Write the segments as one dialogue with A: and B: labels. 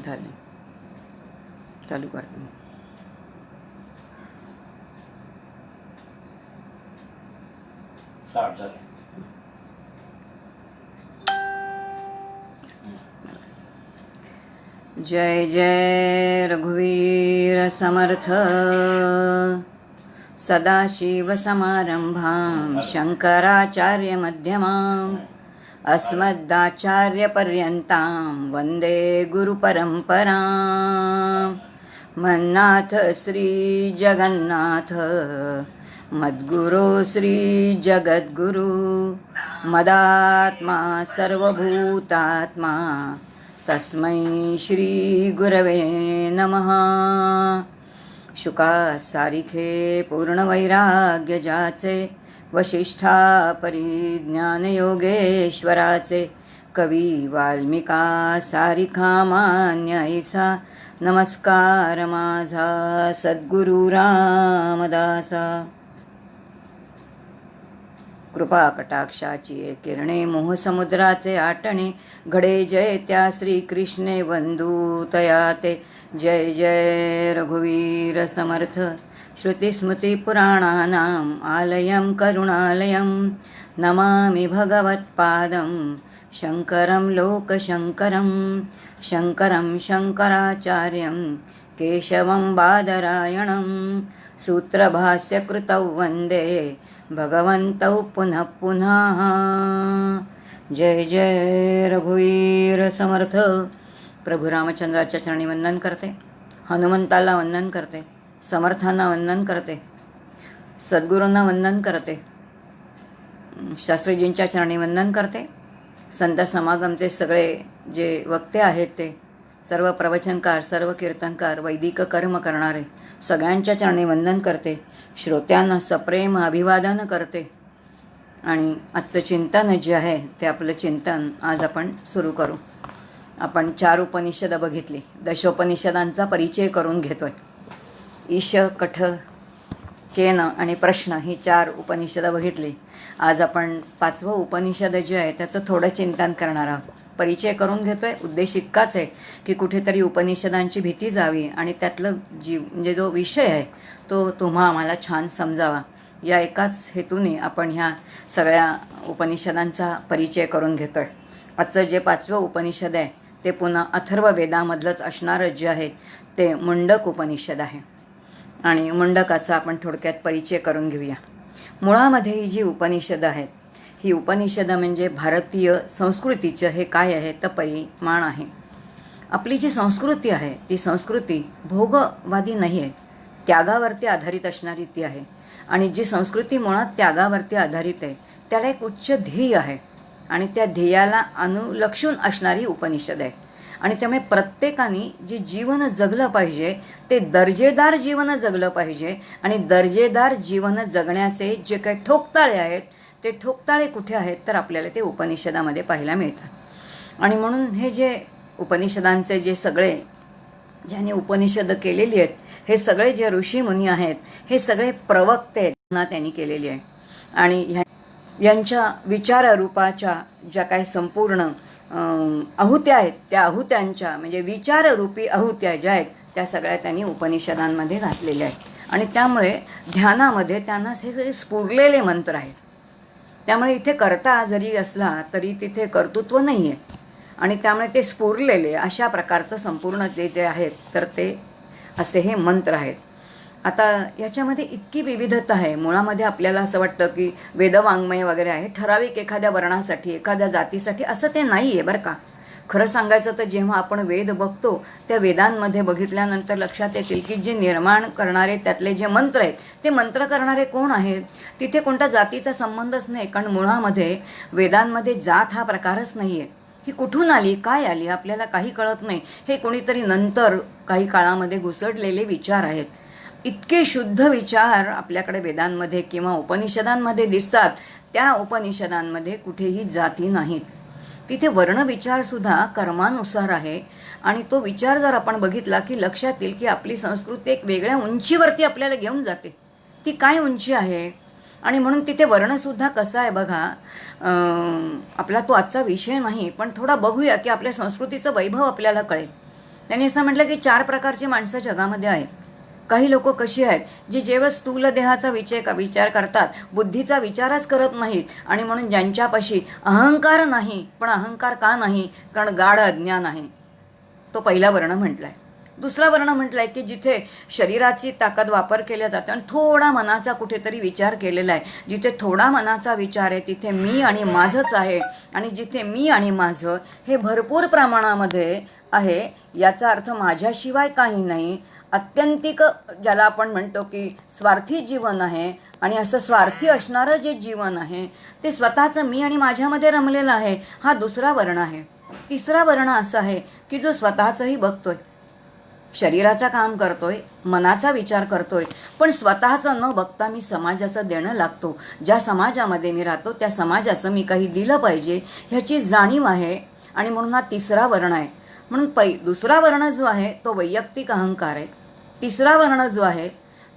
A: झाले. चालू करतो. जय जय रघुवीर समर्थ. सदाशिवसमारंभां शंकराचार्यमध्यमाम् अस्मदाचार्यपर्यन्तां वन्दे गुरुपरम्पराम्. मन्नाथ श्रीजगन्नाथ मद्गुरो श्रीजगद्गुरु मदात्मा सर्वभूतात्मा तस्मै श्रीगुरवे नमः. शुका सारिखे पूर्णवैराग्य जाचे वशिष्ठा परिज्ञानयोगेश्वराचे कवी वाल्मिका सारिखा मान्य ऐसा नमस्कार माझा सद्गुरु रामदासा. कृपा कटाक्षाची किरणे मोहसमुद्राचे आटणे घडे जय त्या श्रीकृष्णे वंदू तयाते. जय जय रघुवीर समर्थ. श्रुतिस्मृतिपुराणानाम् आलयं करुणालयं नमामि भगवत्पादं शङ्करं लोकशङ्करं. शङ्करं शङ्कराचार्यं केशवं बादरायणं सूत्रभाष्यकृतौ वन्दे भगवन्तौ पुनः पुनः. जय जय रघुवीर समर्थ. प्रभू रामचंद्राच्या चरणी वंदन करते, हनुमंताला वंदन करते, समर्थांना वंदन करते, सद्गुरूंना वंदन करते, शास्त्रीजींच्या चरणी वंदन करते. संत समागमचे सगळे जे वक्ते आहेत ते सर्व प्रवचनकार, सर्व कीर्तनकार, वैदिक कर्म करणारे सगळ्यांच्या चरणी वंदन करते. श्रोत्यांना सप्रेम अभिवादन करते. आणि आजचं चिंतन जे आहे ते आपलं चिंतन आज आपण सुरू करू. आपण 4 उपनिषद बघितली, दशोपनिषदांचा परिचय करून घेतोय. ईश, कठ, केन आणि प्रश्न ही 4 उपनिषदं बघितली. आज आपण 5वं उपनिषद जे आहे त्याचं थोडं चिंतन करणार आहोत. परिचय करून घेतोय. उद्देश इतकाच आहे की कुठेतरी उपनिषदांची भीती जावी आणि त्यातलं म्हणजे जो विषय आहे तो तुम्हा आम्हाला छान समजावा. या एकाच हेतूने आपण ह्या सगळ्या उपनिषदांचा परिचय करून घेतोय. आजचं जे 5वं उपनिषद आहे ते पुन्हा अथर्व वेदामधलंच असणारं जे आहे ते मुंडक उपनिषद आहे. आणि मुंडकाचा आपण थोडक्यात परिचय करून घेऊया. मुळामध्ये ही जी उपनिषदं आहेत ही उपनिषदं म्हणजे भारतीय संस्कृतीचं हे काय आहे तर परिमाण आहे. आपली जी संस्कृती आहे ती संस्कृती भोगवादी नाही आहे, त्यागावरती आधारित असणारी ती आहे. आणि जी संस्कृती मुळात त्यागावरती आधारित आहे त्याला एक उच्च ध्येय आहे आणि त्या ध्येयाला अनुलक्षून असणारी उपनिषद आहे. आणि त्यामुळे प्रत्येकाने जे जीवन जगलं पाहिजे ते दर्जेदार जीवन जगलं पाहिजे. आणि दर्जेदार जीवन जगण्याचे जे काही ठोकताळे आहेत ते ठोकताळे कुठे आहेत तर आपल्याला ते उपनिषदामध्ये पाहायला मिळतात. आणि म्हणून हे जे उपनिषदांचे जे सगळे ज्यांनी उपनिषद केलेली आहेत हे सगळे जे ऋषीमुनी आहेत हे सगळे प्रवक्ते त्यांनी केलेली आहे. आणि यांच्या विचाररूपाच्या ज्या काही संपूर्ण आहुत्या आहेत त्या आहुत्यांच्या म्हणजे विचाररूपी आहुत्या ज्या आहेत त्या सगळ्या त्यांनी उपनिषदांमध्ये घातलेल्या आहेत. आणि त्यामुळे ध्यानामध्ये त्यांना हे स्फुरलेले मंत्र आहेत. त्यामुळे इथे कर्ता जरी असला तरी तिथे कर्तृत्व नाही आहे. आणि त्यामुळे ते स्फुरलेले अशा प्रकारचं संपूर्ण जे आहेत तर ते असे हे मंत्र आहेत. आता याच्यामध्ये इतकी विविधता आहे. मुळामध्ये आपल्याला असं वाटतं की वेदवाङ्मय वगैरे आहे ठराविक एखाद्या वर्णासाठी, एखाद्या जातीसाठी, असं ते नाही आहे बरं का. खरं सांगायचं तर जेव्हा आपण वेद बघतो त्या वेदांमध्ये बघितल्यानंतर लक्षात येतील की जे निर्माण करणारे त्यातले जे मंत्र आहेत ते मंत्र करणारे कोण आहेत. तिथे कोणत्या जातीचा संबंधच नाही, कारण मुळामध्ये वेदांमध्ये जात हा प्रकारच नाही आहे. ही कुठून आली, काय आली आपल्याला काही कळत नाही. हे कोणीतरी नंतर काही काळामध्ये घुसडलेले विचार आहेत. इतके शुद्ध विचार आपल्याकडे वेदांमध्ये किंवा उपनिषदांमध्ये दिसतात. त्या उपनिषदांमध्ये कुठेही जाती नाहीत. तिथे वर्णविचारसुद्धा कर्मानुसार आहे. आणि तो विचार जर आपण बघितला की लक्षात येईल की आपली संस्कृती एक वेगळ्या उंचीवरती आपल्याला घेऊन जाते. ती काय उंची आहे आणि म्हणून तिथे वर्णसुद्धा कसा आहे बघा. आपला तो आजचा विषय नाही, पण थोडा बघूया की आपल्या संस्कृतीचं वैभव आपल्याला कळेल. त्यांनी असं म्हटलं की 4 प्रकारची माणसं जगामध्ये आहेत. काही लोक कशी आहेत, जी जेव्हा स्थूल देहाचा विचार करतात, बुद्धीचा विचारच करत नाहीत, आणि म्हणून ज्यांच्यापाशी अहंकार नाही. पण अहंकार का नाही? कारण गाढ अज्ञान आहे. तो पहिला वर्ण म्हटलाय. दुसरा वर्ण म्हटलाय की जिथे शरीराची ताकद वापर केला जातो आणि थोडा मनाचा कुठेतरी विचार केलेला आहे. जिथे थोडा मनाचा विचार आहे तिथे मी आणि माझंच आहे, आणि जिथे मी आणि माझं हे भरपूर प्रमाणामध्ये आहे, याचा अर्थ माझ्याशिवाय काही नाही. आत्यंतिक ज्याला आपण म्हणतो की स्वार्थी जीवन आहे, आणि असं स्वार्थी असणारं जे जीवन आहे ते स्वतःचं मी आणि माझ्यामध्ये रमलेलं आहे. हा दुसरा वर्ण आहे. तिसरा वर्ण असा आहे की जो स्वतःचंही बघतोय, शरीराचा काम करतोय, मनाचा विचार करतोय, पण स्वतःचं न बघता मी समाजाचं देणं लागतो. ज्या समाजामध्ये मी राहतो त्या समाजाचं मी काही दिलं पाहिजे ह्याची जाणीव आहे, आणि म्हणून हा तिसरा वर्ण आहे. म्हणून दुसरा वर्ण जो आहे तो वैयक्तिक अहंकार आहे. तिसरा वर्ण जो आहे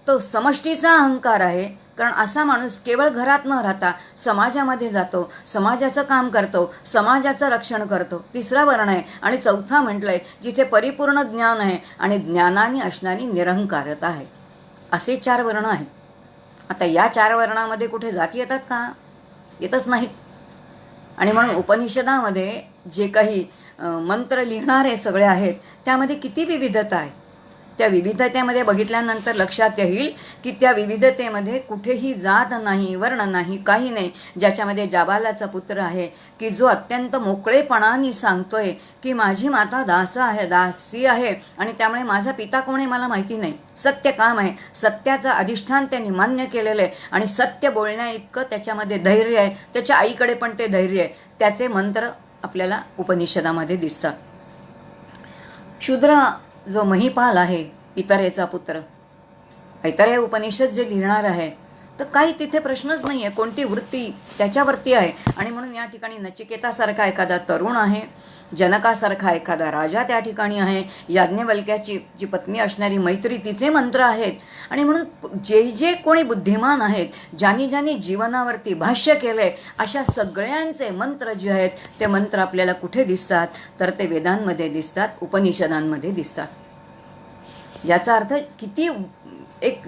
A: तो समष्टीचा अहंकार आहे. कारण असा माणूस केवळ घरात न राहता समाजामध्ये जातो, समाजाचं काम करतो, समाजाचं रक्षण करतो. तिसरा वर्ण आहे. आणि चौथा म्हटलंय जिथे परिपूर्ण ज्ञान आहे आणि ज्ञानाने असणारी निरहंकारता आहे. असे 4 वर्ण आहेत. आता या 4 वर्णामध्ये कुठे जाती येतात का? येतच नाहीत. आणि म्हणून उपनिषदामध्ये जे काही मंत्र लिहिणारे सगळे आहेत त्यामध्ये किती विविधता आहे. त्या विविधतेमध्ये बघितल्यानंतर लक्षात येईल की त्या विविधतेमध्ये कुठेही जात नाही, वर्ण नाही, काही नाही. ज्याच्यामध्ये जाबालाचा पुत्र आहे की जो अत्यंत मोकळेपणाने सांगतोय की माझी माता दासी आहे, आणि त्यामुळे माझा पिता कोण आहे मला माहिती नाही. सत्य काम आहे, सत्याचं अधिष्ठान त्यांनी मान्य केलेलं आहे, आणि सत्य बोलण्या इतकं त्याच्यामध्ये धैर्य आहे. त्याच्या आईकडे पण ते धैर्य आहे. त्याचे मंत्र आपल्याला उपनिषदामध्ये दिसतात. शूद्र जो महिपाल आहे, इतरेचा पुत्र, ऐतरेय उपनिषद जे लिहिणार आहे, तर काही तिथे प्रश्नच नाही आहे. कोणती वृत्ती त्याच्यावरती आहे. आणि म्हणून या ठिकाणी नचिकेतासारखा एखादा तरुण आहे, जनकासारखा एखादा राजा त्या ठिकाणी आहे, याज्ञवल्क्याची जी पत्नी असणारी मैत्री तिचे मंत्र आहेत. आणि म्हणून जे जे कोणी बुद्धिमान आहेत, ज्यांनी ज्यांनी जीवनावरती भाष्य केलंय, अशा सगळ्यांचे मंत्र जे आहेत ते मंत्र आपल्याला कुठे दिसतात? तर ते वेदांमध्ये दिसतात, उपनिषदांमध्ये दिसतात. याचा अर्थ किती एक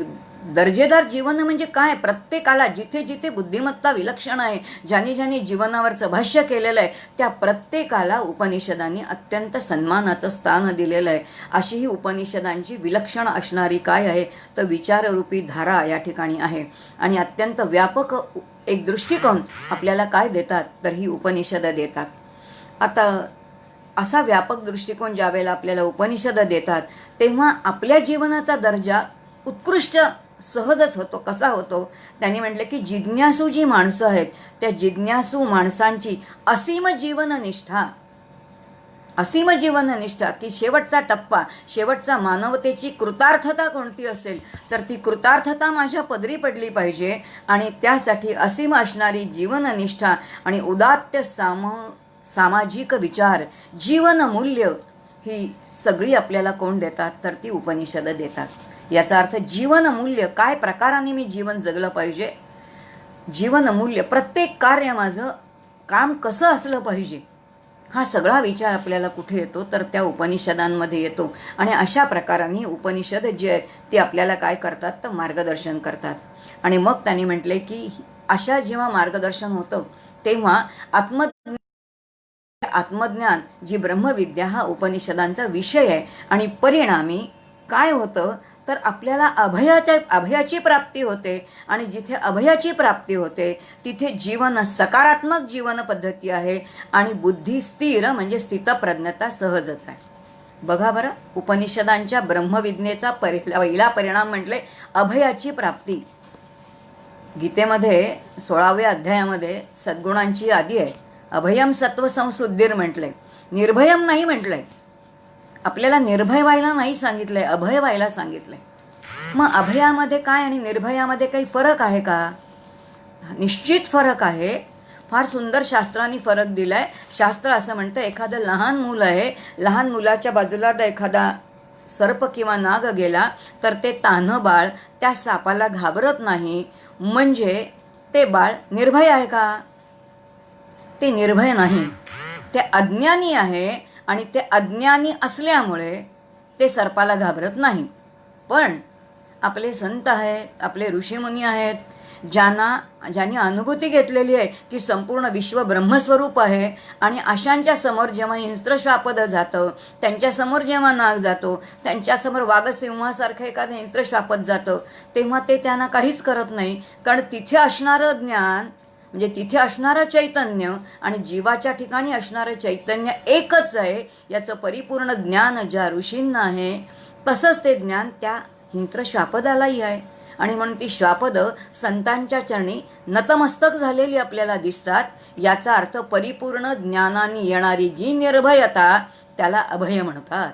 A: दर्जेदार जीवन म्हणजे काय? प्रत्येकाला जिथे जिथे बुद्धिमत्ता विलक्षण आहे, ज्यांनी ज्यांनी जीवनावरचं भाष्य केलेलं आहे, त्या प्रत्येकाला उपनिषदांनी अत्यंत सन्मानाचं स्थान दिलेलं आहे. अशी ही उपनिषदांची विलक्षण असणारी काय आहे? तर विचाररूपी धारा या ठिकाणी आहे. आणि अत्यंत व्यापक एक दृष्टिकोन आपल्याला काय देतात? तर ही उपनिषदं देतात. आता असा व्यापक दृष्टिकोन ज्यावेळेला आपल्याला उपनिषदं देतात तेव्हा आपल्या जीवनाचा दर्जा उत्कृष्ट सहजच होतो. कसा होतो? त्यांनी म्हटलं की जिज्ञासू जी माणसं आहेत त्या जिज्ञासू माणसांची असीम जीवननिष्ठा की शेवटचा टप्पा, शेवटचा मानवतेची कृतार्थता कोणती असेल तर ती कृतार्थता माझ्या पदरी पडली पाहिजे. आणि त्यासाठी असीम असणारी जीवननिष्ठा आणि उदात्त सामाजिक विचार, जीवनमूल्य ही सगळी आपल्याला कोण देतात? तर ती उपनिषदं देतात. याचा अर्थ जीवनमूल्य, काय प्रकाराने मी जीवन जगलं पाहिजे, जीवनमूल्य, प्रत्येक कार्य माझं काम कसं असलं पाहिजे, हा सगळा विचार आपल्याला कुठे येतो? तर त्या उपनिषदांमध्ये येतो. आणि अशा प्रकाराने उपनिषद जे आहेत ते आपल्याला काय करतात? तर मार्गदर्शन करतात. आणि मग त्यांनी म्हटले की अशा जेव्हा मार्गदर्शन होतं तेव्हा आत्मज्ञान जी ब्रह्मविद्या हा उपनिषदांचा विषय आहे. आणि परिणामी काय होतं? तर आपल्याला अभयाची प्राप्ती होते. आणि जिथे अभयाची प्राप्ती होते तिथे जीवन सकारात्मक जीवन पद्धती आहे. आणि बुद्धी स्थिर म्हणजे स्थितप्रज्ञता सहजच आहे. बघा बरं, उपनिषदांच्या ब्रह्मविद्येचा पहिला परिणाम म्हटले अभयाची प्राप्ती. गीतेमध्ये 16व्या अध्यायामध्ये सद्गुणांची यादी आहे. अभयम सत्व संशुद्धीर म्हटलंय, निर्भयम नाही म्हटलंय. आपल्याला निर्भय व्हायला नाही सांगितलंय, अभय व्हायला सांगितलंय. मग अभयामध्ये काय आणि निर्भयामध्ये काही फरक आहे का? निश्चित फरक आहे. फार सुंदर शास्त्राने फरक दिलाय. शास्त्र असं म्हणतं एखादं लहान मूल आहे, लहान मुलाच्या बाजूला एखादा सर्प किंवा नाग गेला तर ते तान्हं बाळ त्या सापाला घाबरत नाही, म्हणजे ते बाळ निर्भय आहे का? ते निर्भय नाही, ते अज्ञानी आहे. आणि ते अज्ञानी असल्यामुळे ते सर्पाला घाबरत नाही. पण आपले संत आहेत, आपले ऋषीमुनी आहेत, ज्यांनी अनुभूती घेतलेली आहे की संपूर्ण विश्व ब्रह्मस्वरूप आहे, आणि अशांच्या समोर जेव्हा हिंस्त्रश्वापद जातं, त्यांच्यासमोर जेव्हा नाग जातो, त्यांच्यासमोर वाघसिंहासारखं एखादं हिंस्त्रश्वापद जातं, तेव्हा ते त्यांना काहीच करत नाही. कारण तिथे असणारं ज्ञान, म्हणजे तिथे असणारं चैतन्य आणि जीवाच्या ठिकाणी असणारं चैतन्य एकच आहे, याचं परिपूर्ण ज्ञान ज्या ऋषींना आहे, तसंच ते ज्ञान त्या हिंस्त्रश्वापदालाही आहे. आणि म्हणून ती श्वापदं संतांच्या चरणी नतमस्तक झालेली आपल्याला दिसतात. याचा अर्थ परिपूर्ण ज्ञानाने येणारी जी निर्भयता, त्याला अभय म्हणतात.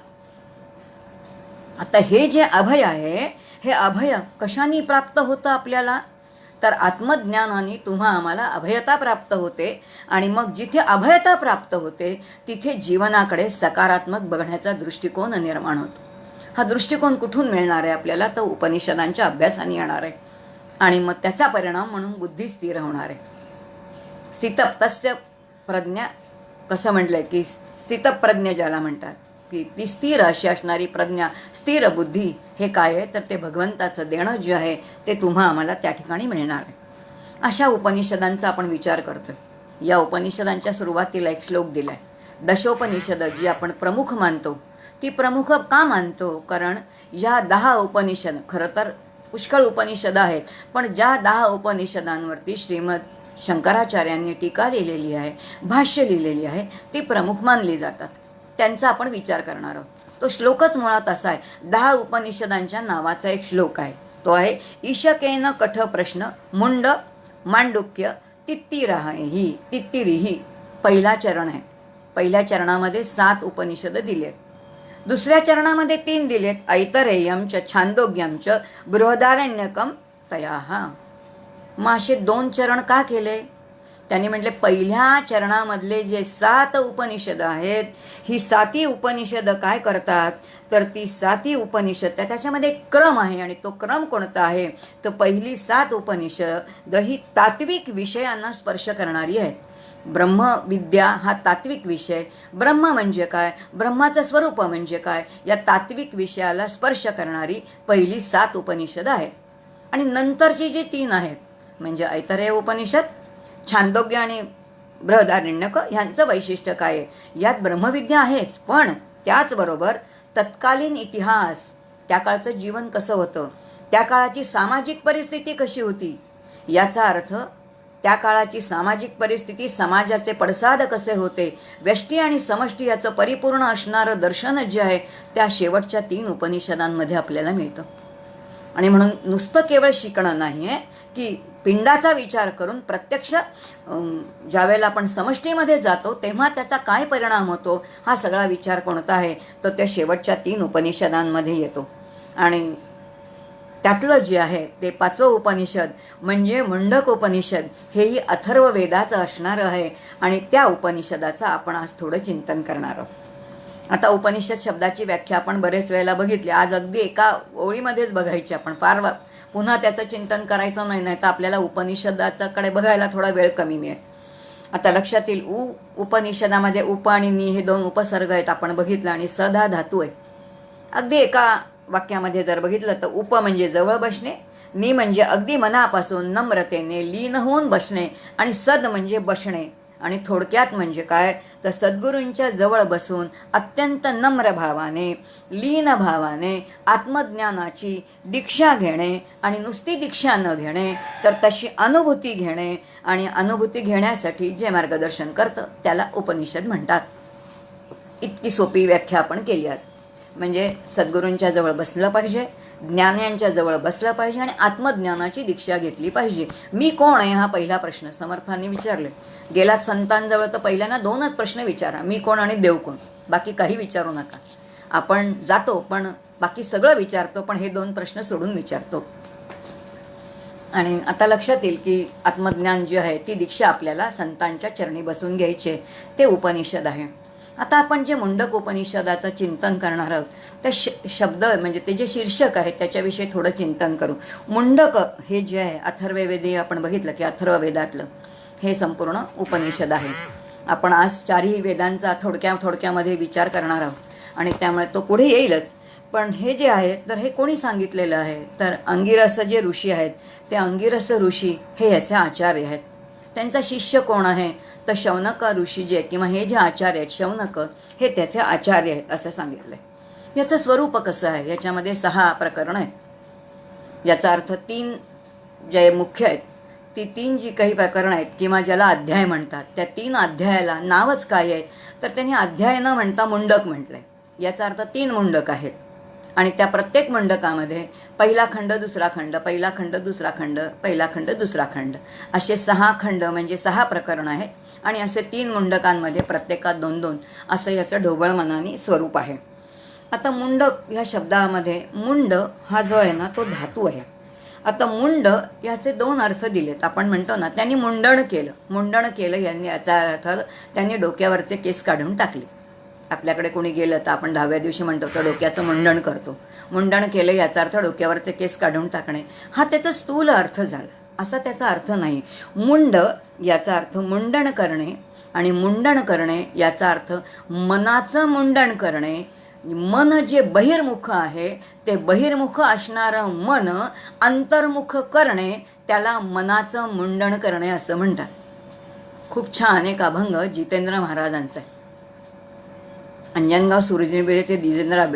A: आता हे जे अभय आहे, हे अभय कशाने प्राप्त होतं आपल्याला? तर आत्मज्ञानाने तुम्हा आम्हाला अभयता प्राप्त होते. आणि मग जिथे अभयता प्राप्त होते, तिथे जीवनाकडे सकारात्मक बघण्याचा दृष्टिकोन निर्माण होतो. हा दृष्टिकोन कुठून मिळणार आहे आपल्याला? तर उपनिषदांच्या अभ्यासाने येणार आहे. आणि मग त्याचा परिणाम म्हणून बुद्धी स्थिर होणार आहे. स्थितप्तस्य प्रज्ञा, कसं म्हटलंय की स्थितप्रज्ञ ज्याला म्हणतात, की ती स्थिर अशी असणारी प्रज्ञा, स्थिर बुद्धी, हे काय आहे? तर ते भगवंताचं देणं जे आहे ते तुम्हा आम्हाला त्या ठिकाणी मिळणार आहे. अशा उपनिषदांचा आपण विचार करतो. या उपनिषदांच्या सुरुवातीला एक श्लोक दिलाय. दशोपनिषद जी आपण प्रमुख मानतो, ती प्रमुख का मानतो? कारण या 10 उपनिषद, खरं तर पुष्कळ उपनिषद आहेत, पण ज्या 10 उपनिषदांवरती श्रीमद शंकराचार्यांनी टीका लिहिलेली आहे, भाष्य लिहिलेली आहे, ती प्रमुख मानली जातात. त्यांचा आपण विचार करणार आहोत. तो श्लोकच मुळात असा आहे, 10 उपनिषदांच्या नावाचा एक श्लोक आहे. तो आहे ईशकेन कठ प्रश्न मुंड मांडुक्य तित्तिरिही. पहिला चरण आहे. पहिल्या चरणामध्ये 7 उपनिषद दिलेत. दुसऱ्या चरणामध्ये 3 दिलेत. ऐतरेयम च छांदोग्यम च बृहदारण्यकम तयाहा. मग असे 2 चरण का केले? त्यांनी म्हटले पहिल्या चरणामधले जे 7 उपनिषद आहेत, ही 7 उपनिषद काय करतात? तर ती 7 उपनिषद त्याच्यामध्ये एक क्रम आहे. आणि तो क्रम कोणता आहे? तर पहिली 7 उपनिषद ही तात्विक विषयांना स्पर्श करणारी आहे. ब्रह्मविद्या हा तात्विक विषय. ब्रह्म म्हणजे काय, ब्रह्माचं स्वरूप म्हणजे काय, या तात्विक विषयाला स्पर्श करणारी पहिली 7 उपनिषद आहे. आणि नंतरची जी 3 आहेत, म्हणजे ऐतरेय उपनिषद, छांदोग्य आणि बृहदारण्यक, ह्यांचं वैशिष्ट्य काय आहे? यात ब्रह्मविद्या आहेच, पण त्याचबरोबर तत्कालीन इतिहास, त्या काळचं जीवन कसं होतं, त्या काळाची सामाजिक परिस्थिती कशी होती, याचा अर्थ त्या काळाची सामाजिक परिस्थिती, समाजाचे पडसाद कसे होते, व्यष्टी आणि समष्टी याचं परिपूर्ण असणारं दर्शन जे आहे, त्या शेवटच्या 3 उपनिषदांमध्ये आपल्याला मिळतं. आणि म्हणून नुसतं केवळ शिकणं नाही आहे, की पिंडाचा विचार करून प्रत्यक्ष ज्यावेळेला आपण समष्टीमध्ये जातो तेव्हा त्याचा काय परिणाम होतो, हा सगळा विचार कोणता आहे? तर त्या शेवटच्या 3 उपनिषदांमध्ये येतो. आणि त्यातलं जे आहे ते 5वं उपनिषद म्हणजे मुंडक उपनिषद, हेही अथर्ववेदाचं असणारं आहे. आणि त्या उपनिषदाचं आपण आज थोडं चिंतन करणार आहोत. आता उपनिषद शब्दाची व्याख्या आपण बरेच वेळेला बघितली. आज अगदी एका ओळीमध्येच बघायची आपण, फार पुन्हा त्याचं चिंतन करायचं नाही तर आपल्याला उपनिषदाच्याकडे बघायला थोडा वेळ कमी मिळेल. आता लक्षात येईल, उपनिषदामध्ये उप आणि नि हे 2 उपसर्ग आहेत आपण बघितलं, आणि सद हा धातू आहे. अगदी एका वाक्यामध्ये जर बघितलं तर उप म्हणजे जवळ बसणे, नि म्हणजे अगदी मनापासून नम्रतेने लीन होऊन बसणे, आणि सद म्हणजे बसणे. आणि थोडक्यात म्हणजे काय, तर सद्गुरूंच्या जवळ बसून अत्यंत नम्र भावाने, लीन भावाने आत्मज्ञानाची दीक्षा घेणे, आणि नुसती दीक्षा न घेणे तर तशी अनुभूती घेणे, आणि अनुभूती घेण्यासाठी जे मार्गदर्शन करतं त्याला उपनिषद म्हणतात. इतकी सोपी व्याख्या आपण केली आज. म्हणजे सद्गुरूंच्या जवळ बसलं पाहिजे, ज्ञान्यांच्या जवळ बसलं पाहिजे, आणि आत्मज्ञानाची दीक्षा घेतली पाहिजे. मी कोण आहे हा पहिला प्रश्न समर्थांनी विचारले. गेला संतांजवळ तर पहिल्यांदा 2च प्रश्न विचारा, मी कोण आणि देव कोण. बाकी काही विचारू नका. आपण जातो पण बाकी सगळं विचारतो, पण हे 2 प्रश्न सोडून विचारतो. आणि आता लक्षात येईल की आत्मज्ञान जे आहे ती दीक्षा आपल्याला संतांच्या चरणी बसून घ्यायचे, ते उपनिषद आहे. आता आपण जे मुंडक उपनिषदाचं चिंतन करणार आहोत, त्या शब्द म्हणजे ते जे शीर्षक आहे त्याच्याविषयी थोडं चिंतन करू. मुंडक हे जे आहे अथर्ववेदी आपण बघितलं की अथर्ववेदातलं हे संपूर्ण उपनिषद आहे. आपण आज 4ही वेदांचा थोडक्यामध्ये विचार करणार आहोत, आणि त्यामुळे तो पुढे येईलच. पण हे जे आहे तर हे कोणी सांगितलेलं आहे तर अंगिरस जे ऋषी आहेत ते अंगिरस ऋषी हे याचे आचार्य आहेत. त्यांचा शिष्य कोण आहे तर शौनक ऋषी जे किंवा हे जे आचार्य आहेत शौनक हे त्याचे आचार्य आहेत असं सांगितलं आहे. याचं स्वरूप कसं आहे, याच्यामध्ये 6 प्रकरणं आहेत. याचा अर्थ 3 जे मुख्य आहेत ती 3 जी काही प्रकरणं आहेत किंवा ज्याला अध्याय म्हणतात त्या 3 अध्यायाला नावच काय आहे तर त्यांनी अध्याय न म्हणता मुंडक म्हटलं आहे. याचा अर्थ 3 मुंडक आहेत आणि त्या प्रत्येक मुंडकामध्ये पहिला खंड दुसरा खंड, पहिला खंड दुसरा खंड, पहिला खंड दुसरा खंड असे 6 खंड म्हणजे 6 प्रकरणं आहेत आणि असे 3 मुंडकांमध्ये प्रत्येकात 2-2 असं याचं ढोबळमनाने स्वरूप आहे. आता मुंडक ह्या शब्दामध्ये मुंड हा जो आहे ना तो धातू आहे. आता मुंड याचे 2 अर्थ दिलेत. आपण म्हणतो ना त्यांनी मुंडण केलं यांनी याचा अर्थ त्यांनी डोक्यावरचे केस काढून टाकले. आपल्याकडे कोणी गेलं तर आपण 10व्या दिवशी म्हणतो तर डोक्याचं मुंडण करतो. मुंडण केलं याचा अर्थ डोक्यावरचे केस काढून टाकणे हा त्याचा स्थूल अर्थ झाला, असा त्याचा अर्थ नाही. मुंड याचा अर्थ मुंडण करणे आणि मुंडण करणे याचा अर्थ मनाचं मुंडण करणे. मन जे बहिर्मुख आहे ते बहिर्मुख असणारं मन अंतर्मुख करणे त्याला मनाचं मुंडण करणे असं म्हणतात. खूप छान एक अभंग जितेंद्र महाराजांचा आहे. अंजनगाव सुरजिनबेडे ते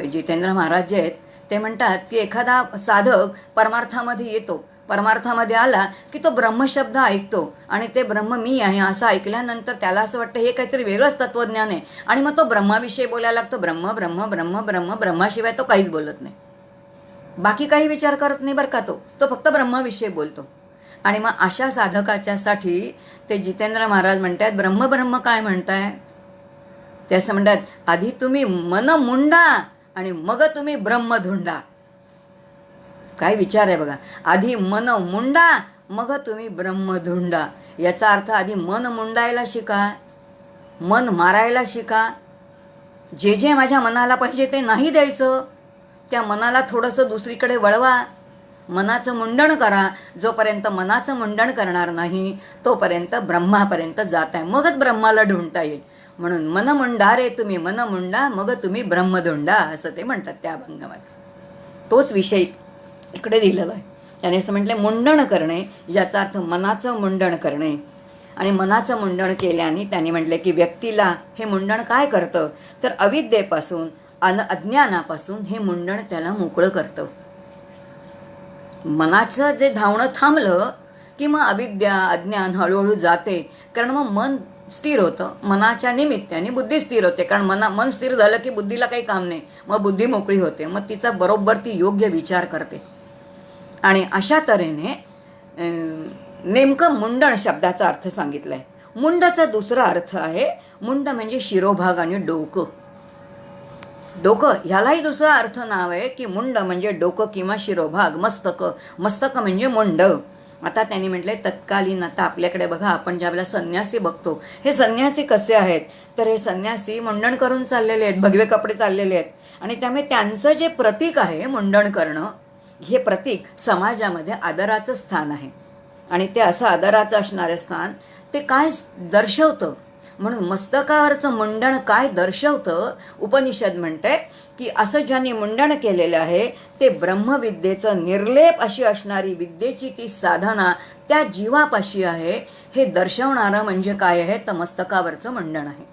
A: जितेंद्र महाराज जे आहेत ते म्हणतात की एखादा साधक परमार्थामध्ये येतो, परमार्थामध्ये आला की तो ब्रह्मशब्द ऐकतो आणि ते ब्रह्म मी आहे असं ऐकल्यानंतर त्याला असं वाटतं हे काहीतरी वेगळंच तत्त्वज्ञान आहे आणि मग तो ब्रह्माविषयी बोलायला लागतो. ब्रह्म ब्रह्म ब्रह्म ब्रह्म ब्रह्माशिवाय तो काहीच बोलत नाही, बाकी काही विचार करत नाही बरं का. तो फक्त ब्रह्माविषयी बोलतो. आणि मग अशा साधकाच्यासाठी ते जितेंद्र महाराज म्हणतात ब्रह्म ब्रह्म काय म्हणताय ते असं म्हणतात आधी तुम्ही मन मुंडा आणि मग तुम्ही ब्रह्म धुंडा. काय विचार आहे बघा, आधी मन मुंडा मग तुम्ही ब्रह्म धुंडा. याचा अर्थ आधी मन मुंडायला शिका, मन मारायला शिका. जे जे माझ्या मनाला पाहिजे ते नाही द्यायचं, त्या मनाला थोडंसं दुसरीकडे वळवा, मनाचं मुंडण करा. जोपर्यंत मनाचं मुंडण करणार नाही तोपर्यंत ब्रह्मापर्यंत जात आहे, मगच ब्रह्माला ढूंढता येईल. म्हणून मन मुंडा रे तुम्ही, मन मुंडा मग तुम्ही ब्रह्म धुंडा असं ते म्हणतात त्या अभंगामध्ये. तोच विषय इकडे दिलेला आहे. त्याने असं म्हटलं मुंडण करणे याचा अर्थ मनाचं मुंडण करणे. आणि मनाचं मुंडण केल्याने त्यांनी म्हटले की व्यक्तीला हे मुंडण काय करतं तर अविद्येपासून अज्ञानापासून हे मुंडण त्याला मोकळं करतं. मनाचं जे धावणं थांबलं की मग अविद्या अज्ञान हळूहळू जाते, कारण मग मन स्थिर होतं. मनाच्या निमित्ताने बुद्धी स्थिर होते, कारण मन स्थिर झालं की बुद्धीला काही काम नाही, मग बुद्धी मोकळी होते, मग तिचा बरोबर ती योग्य विचार करते. आणि अशा तऱ्हेने नेमकं मुंडण शब्दाचा अर्थ सांगितला आहे. मुंडाचा दुसरा अर्थ आहे मुंड म्हणजे शिरोभाग आणि डोकं. डोकं ह्यालाही दुसरा अर्थ नाव आहे की मुंड म्हणजे डोकं किंवा शिरोभाग. मस्तक म्हणजे मुंड. आता त्यांनी म्हटलंय तत्कालीन आता आपल्याकडे बघा आपण ज्यावेळेला संन्यासी बघतो, हे संन्यासी कसे आहेत तर हे संन्यासी मुंडण करून चाललेले आहेत, भगवे कपडे चाललेले आहेत. आणि त्यामुळे त्यांचं जे प्रतीक आहे मुंडण करणं हे प्रतीक समाजामध्ये आदराचं स्थान आहे. आणि ते असं आदराचं असणारे स्थान ते काय दर्शवतं, म्हणून मस्तकावरचं मुंडण काय दर्शवतं उपनिषद म्हणते की असं ज्यांनी मुंडण केलेलं आहे ते ब्रह्मविद्येचं निर्लेप अशी असणारी विद्येची ती साधना त्या जीवापाशी आहे हे दर्शवणारं म्हणजे काय आहे तर मस्तकावरचं मुंडण आहे.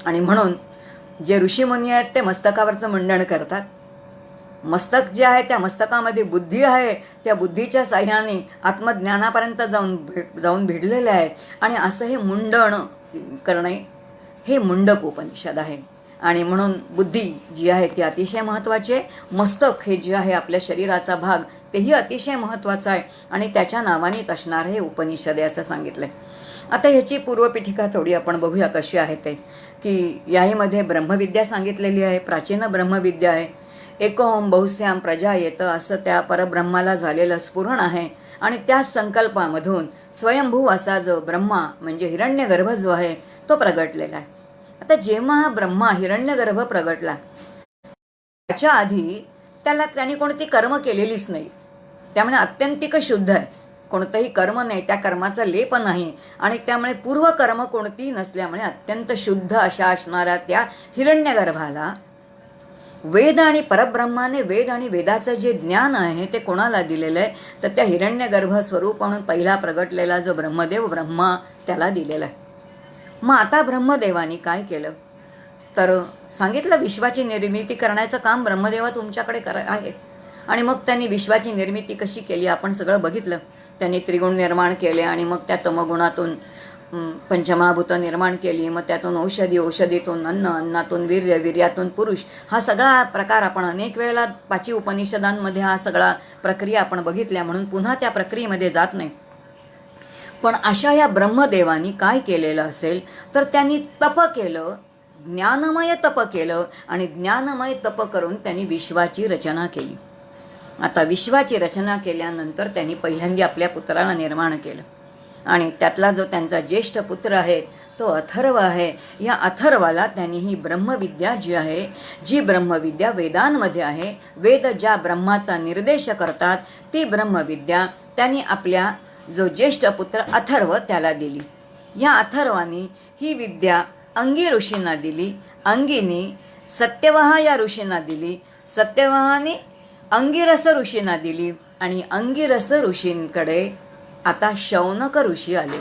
A: आणि म्हणून जे ऋषीमुनी आहेत ते मस्तकावरचं मुंडण करतात. मस्तक जे आहे त्या मस्तकामध्ये बुद्धी आहे, त्या बुद्धीच्या साह्याने आत्मज्ञानापर्यंत जाऊन भिडलेले आहेत. आणि असं हे मुंडण करणे हे मुंडक उपनिषद आहे. आणि म्हणून बुद्धी जी आहे ती अतिशय महत्त्वाची आहे. मस्तक हे जे आहे आपल्या शरीराचा भाग तेही अतिशय महत्त्वाचं आहे आणि त्याच्या नावानेच असणार हे उपनिषद आहे असं सांगितलं आहे. आता ह्याची पूर्वपीठिका थोडी आपण बघूया कशी आहे ते, की याहीमध्ये ब्रह्मविद्या सांगितलेली आहे, प्राचीन ब्रह्मविद्या आहे. एकोम बहुस्याम प्रजा येतं असं त्या परब्रह्माला झालेलं स्फुरण आहे. आणि त्या संकल्पामधून स्वयंभू असा जो ब्रह्मा म्हणजे हिरण्यगर्भ जो आहे तो प्रगटलेला आहे. आता जेव्हा हा ब्रह्मा हिरण्यगर्भ प्रगटला त्याच्या आधी त्यांनी कोणती कर्म केलेलीच नाही, त्यामुळे अत्यंतिक शुद्ध आहे. कोणतंही कर्म नाही, त्या कर्माचा लेप नाही आणि त्यामुळे पूर्वकर्म कोणतीही नसल्यामुळे अत्यंत शुद्ध अशा असणाऱ्या त्या हिरण्यगर्भाला वेद आणि परब्रह्माने वेद आणि वेदाचं जे ज्ञान आहे ते कोणाला दिलेलं आहे, तर त्या हिरण्यगर्भ स्वरूप म्हणून पहिला प्रगटलेला जो ब्रह्मदेव ब्रह्मा त्याला दिलेला आहे. मग आता ब्रह्मदेवानी काय केलं, तर सांगितलं विश्वाची निर्मिती करण्याचं काम ब्रह्मदेवा तुमच्याकडे आहे. आणि मग त्यांनी विश्वाची निर्मिती कशी केली आपण सगळं बघितलं. त्यांनी त्रिगुण निर्माण केले आणि मग त्या तमगुणातून पंचमहाभूतं निर्माण केली. मग त्यातून औषधी, औषधीतून अन्न, अन्नातून वीर्य, वीर्यातून पुरुष. हा सगळा प्रकार आपण अनेक वेळेला 5 उपनिषदांमध्ये हा सगळा प्रक्रिया आपण बघितल्या, म्हणून पुन्हा त्या प्रक्रियेमध्ये जात नाही. पण अशा या ब्रह्मदेवानी काय केलेलं असेल, तर त्यांनी तप केलं, ज्ञानमय तप केलं. आणि ज्ञानमय तप करून त्यांनी विश्वाची रचना केली. आता विश्वाची रचना केल्यानंतर त्यांनी पहिल्यांदा आपल्या पुत्राला निर्माण केलं. आणि त्यातला जो त्यांचा ज्येष्ठ पुत्र आहे तो अथर्व आहे. या अथर्वाला त्यांनी ही ब्रह्मविद्या जी आहे, जी ब्रह्मविद्या वेदांमध्ये आहे, वेद ज्या ब्रह्माचा निर्देश करतात, ती ब्रह्मविद्या त्यांनी आपल्या जो ज्येष्ठ पुत्र अथर्व त्याला दिली. या अथर्वानी ही विद्या अंगी ऋषींना दिली. अंगीनी सत्यवहा या ऋषींना दिली. सत्यवहाने अंगिरस ऋषींना दिली. आणि अंगिरस ऋषींकडे आता शौनक ऋषी आले.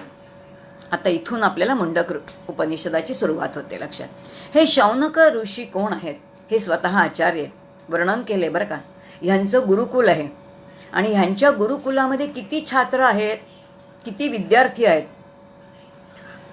A: आता इथून आपल्याला मुंडक उपनिषदाची सुरुवात होते. लक्षात, हे शौनक ऋषी कोण आहेत, हे स्वतः आचार्य वर्णन केले बरं का. ह्यांचं गुरुकुल आहे आणि ह्यांच्या गुरुकुलामध्ये किती छात्र आहेत, किती विद्यार्थी आहेत.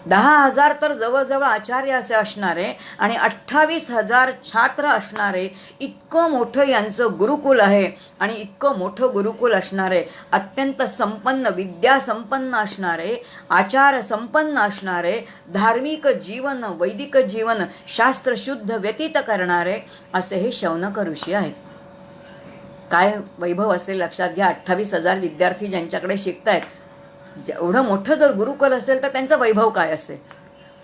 A: 10,000 तर जवळजवळ आचार्य असे असणारे आणि 28,000 छात्र असणारे इतकं मोठं यांचं गुरुकुल आहे. आणि इतकं मोठं गुरुकुल असणारे, अत्यंत संपन्न, विद्या संपन्न असणारे, आचार संपन्न असणारे, धार्मिक जीवन, वैदिक जीवन, शास्त्रशुद्ध व्यतीत करणारे असे हे शौनक ऋषी आहेत. काय वैभव असेल लक्षात घ्या. 28,000 विद्यार्थी ज्यांच्याकडे शिकतायत, एवढं मोठं जर गुरुकुल असेल तर त्यांचं वैभव काय असेल.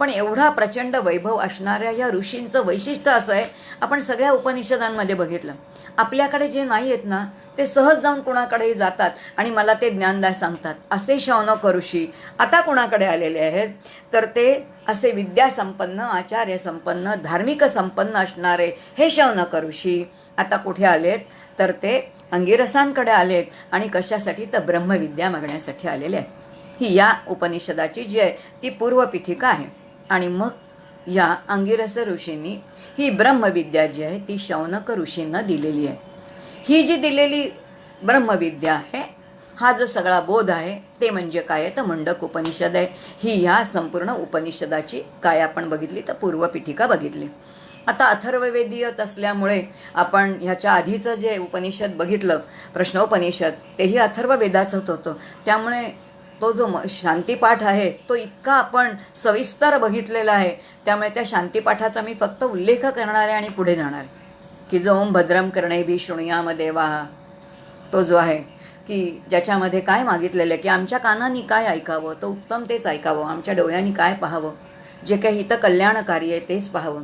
A: पण एवढा प्रचंड वैभव असणाऱ्या या ऋषींचं वैशिष्ट्य असं आहे, आपण सगळ्या उपनिषदांमध्ये बघितलं. आपल्याकडे जे नाही आहेत ना, ते सहज जाऊन कोणाकडेही जातात आणि मला ते ज्ञानदाय सांगतात. असे शौनक ऋषी आता कोणाकडे आलेले आहेत, तर ते असे विद्यासंपन्न, आचार्य संपन्न, धार्मिक संपन्न असणारे हे शौनक ऋषी आता कुठे आलेत, तर ते अंगिरसांकडे आलेत. आणि कशासाठी, तर ब्रह्मविद्या मागण्यासाठी आलेले आहेत. ही या उपनिषदाची जी आहे ती पूर्वपीठिका आहे. आणि मग या अंगिरस ऋषींनी ही ब्रह्मविद्या जी आहे ती शौनक ऋषींना दिलेली आहे. ही जी दिलेली ब्रह्मविद्या आहे, हा जो सगळा बोध आहे ते म्हणजे काय आहे, तर मुंडक उपनिषद आहे. ही ह्या संपूर्ण उपनिषदाची काय आपण बघितली, तर पूर्वपीठिका बघितली. आता अथर्ववेदीयच असल्यामुळे आपण ह्याच्या आधीचं जे उपनिषद बघितलं, प्रश्नोपनिषद, तेही अथर्ववेदाचंच होतं. त्यामुळे तो जो शांतिपाठ आहे तो इतका आपण सविस्तर बघितलेला आहे. त्यामुळे त्या शांतिपाठाचा मी फक्त उल्लेख करणार आहे आणि पुढे जाणार की जो ओम भद्रम कर्णेभिः शृणुयाम देवाः, तो जो आहे की ज्याच्यामध्ये काय मागितलेलं आहे की आमच्या कानांनी काय ऐकावं, तो उत्तम तेच ऐकावं. आमच्या डोळ्यांनी काय पाहावं, जे काही हित कल्याणकारी आहे तेच पाहावं.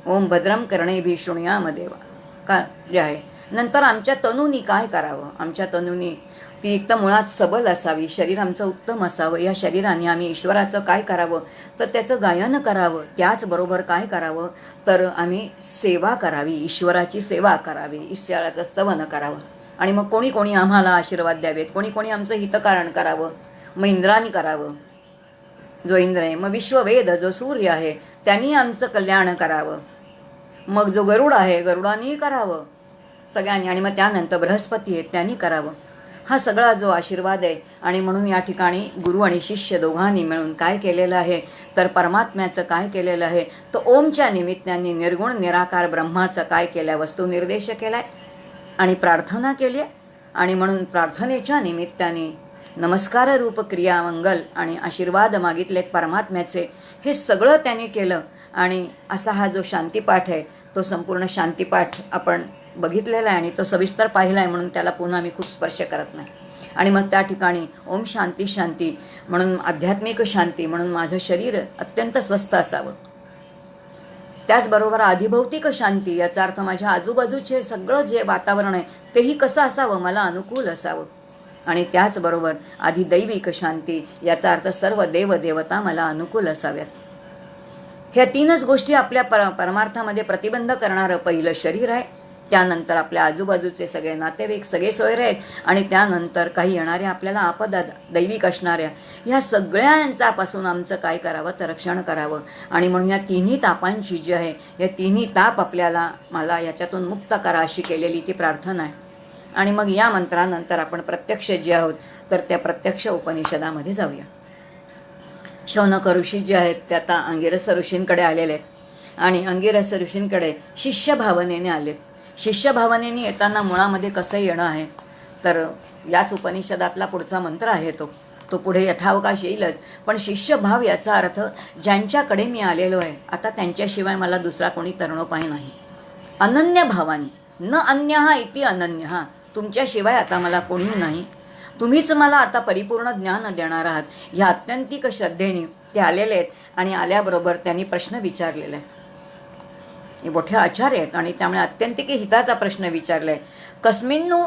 A: ओम भद्रम कर्णेभिः शृणुयाम देवाः का जे आहे. नंतर आमच्या तनूनी काय करावं, आमच्या तनूनी ती एक तर मुळात सबल असावी, शरीर आमचं उत्तम असावं. या शरीराने आम्ही ईश्वराचं काय करावं, तर त्याचं गायन करावं. त्याचबरोबर काय करावं, तर आम्ही सेवा करावी, ईश्वराची सेवा करावी, ईश्वराचं स्तवन करावं. आणि मग कोणी कोणी आम्हाला आशीर्वाद द्यावेत, कोणी कोणी आमचं हितकारण करावं. मग इंद्रानी करावं, जो इंद्र आहे. मग विश्ववेद जो सूर्य आहे त्यांनी आमचं कल्याण करावं. मग जो गरुड आहे गरुडांनी करावं सगळ्यांनी. आणि मग त्यानंतर बृहस्पती आहेत त्यांनी करावं. हा सगळा जो आशीर्वाद आहे. आणि म्हणून या ठिकाणी गुरु आणि शिष्य दोघांनी मिळून काय केलेलं आहे, तर परमात्म्याचं काय केलेलं आहे, तर ओमच्या निमित्ताने निर्गुण निराकार ब्रह्माचं काय केलं, वस्तुनिर्देश केला आहे आणि प्रार्थना केली आहे. आणि म्हणून प्रार्थनेच्या निमित्ताने नमस्कार रूप क्रिया मंगल आणि आशीर्वाद मागितलेत परमात्म्याचे. हे सगळं त्याने केलं. आणि असा हा जो शांतिपाठ आहे तो संपूर्ण शांतिपाठ आपण बघितलेला आहे आणि तो सविस्तर पाहिला आहे, म्हणून त्याला पुन्हा मी खूप स्पर्श करत नाही. आणि मग त्या ठिकाणी ओम शांती शांती म्हणून आध्यात्मिक शांती म्हणून माझं शरीर अत्यंत स्वस्थ असावं. त्याचबरोबर आधिभौतिक शांती, याचा अर्थ माझ्या आजूबाजूचे सगळं जे वातावरण आहे तेही कसं असावं, मला अनुकूल असावं. आणि त्याचबरोबर आधी दैविक शांती, याचा अर्थ सर्व देवदेवता मला अनुकूल असाव्यात. ह्या तीनच गोष्टी आपल्या परमार्थामध्ये प्रतिबंध करणारं पहिलं शरीर आहे, त्यानंतर आपल्या आजूबाजूचे सगळे नातेवाईक, सगळे सोयरे आहेत, आणि त्यानंतर काही येणाऱ्या आपल्याला आपदा दैविक असणाऱ्या ह्या सगळ्यांचापासून आमचं काय करावं तर रक्षण करावं. आणि म्हणून या तिन्ही तापांची जी आहे, या तिन्ही ताप मला याच्यातून मुक्त करा अशी केलेली ती प्रार्थना आहे. आणि मग या मंत्रानंतर आपण प्रत्यक्ष जे आहोत तर त्या प्रत्यक्ष उपनिषदामध्ये जाऊया. शौनक ऋषी जे आहेत ते आता अंगिरस ऋषींकडे आलेले आहेत आणि अंगिरस ऋषींकडे शिष्यभावनेने आले. शिष्यभावनेने येताना मुळामध्ये कसं येणं आहे तर याच उपनिषदातला पुढचा मंत्र आहे तो पुढे यथावकाश येईलच. पण शिष्यभाव याचा अर्थ ज्यांच्याकडे मी आलेलो आहे आता त्यांच्याशिवाय मला दुसरा कोणी तरणोपाय नाही. अनन्य भावाने, न अन्यहा इति अनन्यहा, तुमच्याशिवाय आता मला कोणी नाही, तुम्हीच मला आता परिपूर्ण ज्ञान देणार आहात. ह्या आत्यंतिक श्रद्धेने ते आलेले आहेत आणि आल्याबरोबर त्यांनी प्रश्न विचारलेला आहे. हे मोठे आचार्य आहेत आणि त्यामुळे अत्यंतिक हिताचा प्रश्न विचारला आहे. कस्मिन्नु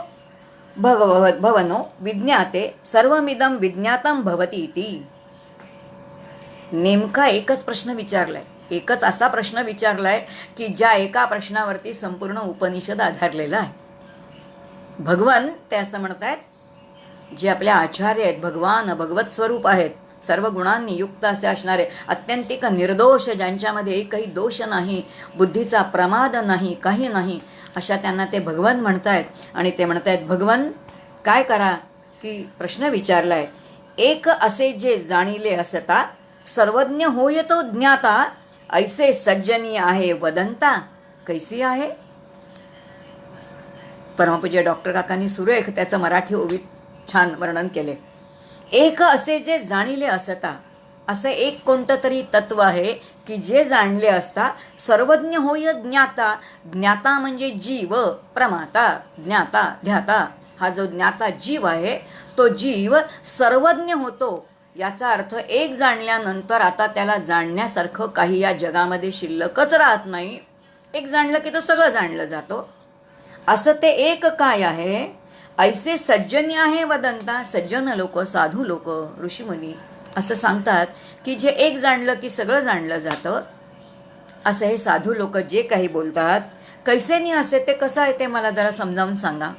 A: भवनो विज्ञाते सर्वमिदं विज्ञातं भवति इति. नेमका एकच प्रश्न विचारलाय, एकच असा प्रश्न विचारलाय की ज्या एका प्रश्नावरती संपूर्ण उपनिषद आधारलेला आहे. भगवान ते असं म्हणतायत, जे आपले आचार्य आहेत, भगवान भगवत स्वरूप आहेत, सर्व गुणांनी युक्त असे असणारे, अत्यंतिक निर्दोष, ज्यांच्यामध्ये एकही दोष नाही, बुद्धीचा प्रमाद नाही, काही नाही, अशा त्यांना ते भगवान म्हणतायत. आणि ते म्हणतायत, भगवान काय करा की प्रश्न विचारलाय, एक असे जे जाणिले असता सर्वज्ञ होय तो ज्ञाता, ऐसे सज्जनी आहे वदंता कैसी आहे. परमपूज्य डॉक्टर काकांनी सुरेख त्याचं मराठी ओवीत छान वर्णन केले. एक असे जे जाणिले असता, असं एक कोणतं तरी तत्व आहे की जे जाणले असता सर्वज्ञ होय ज्ञाता. ज्ञाता म्हणजे जीव, प्रमाता, ज्ञाता, ध्याता. हा जो ज्ञाता जीव आहे तो जीव सर्वज्ञ होतो. याचा अर्थ एक जाणल्यानंतर आता त्याला जाणण्यासारखं काही या जगामध्ये शिल्लकच राहत नाही. एक जाणलं की तो सगळं जाणलं जातो. असं ते एक काय आहे, ऐसे सज्जनी आहे वदंता. सज्जन लोक, साधू लोक, ऋषीमुनी असं सांगतात की जे एक जाणलं की सगळं जाणलं जातं. असं हे साधू लोक जे काही बोलतात, कैसेनी असे ते कसं आहे ते मला जरा समजावून सांगा.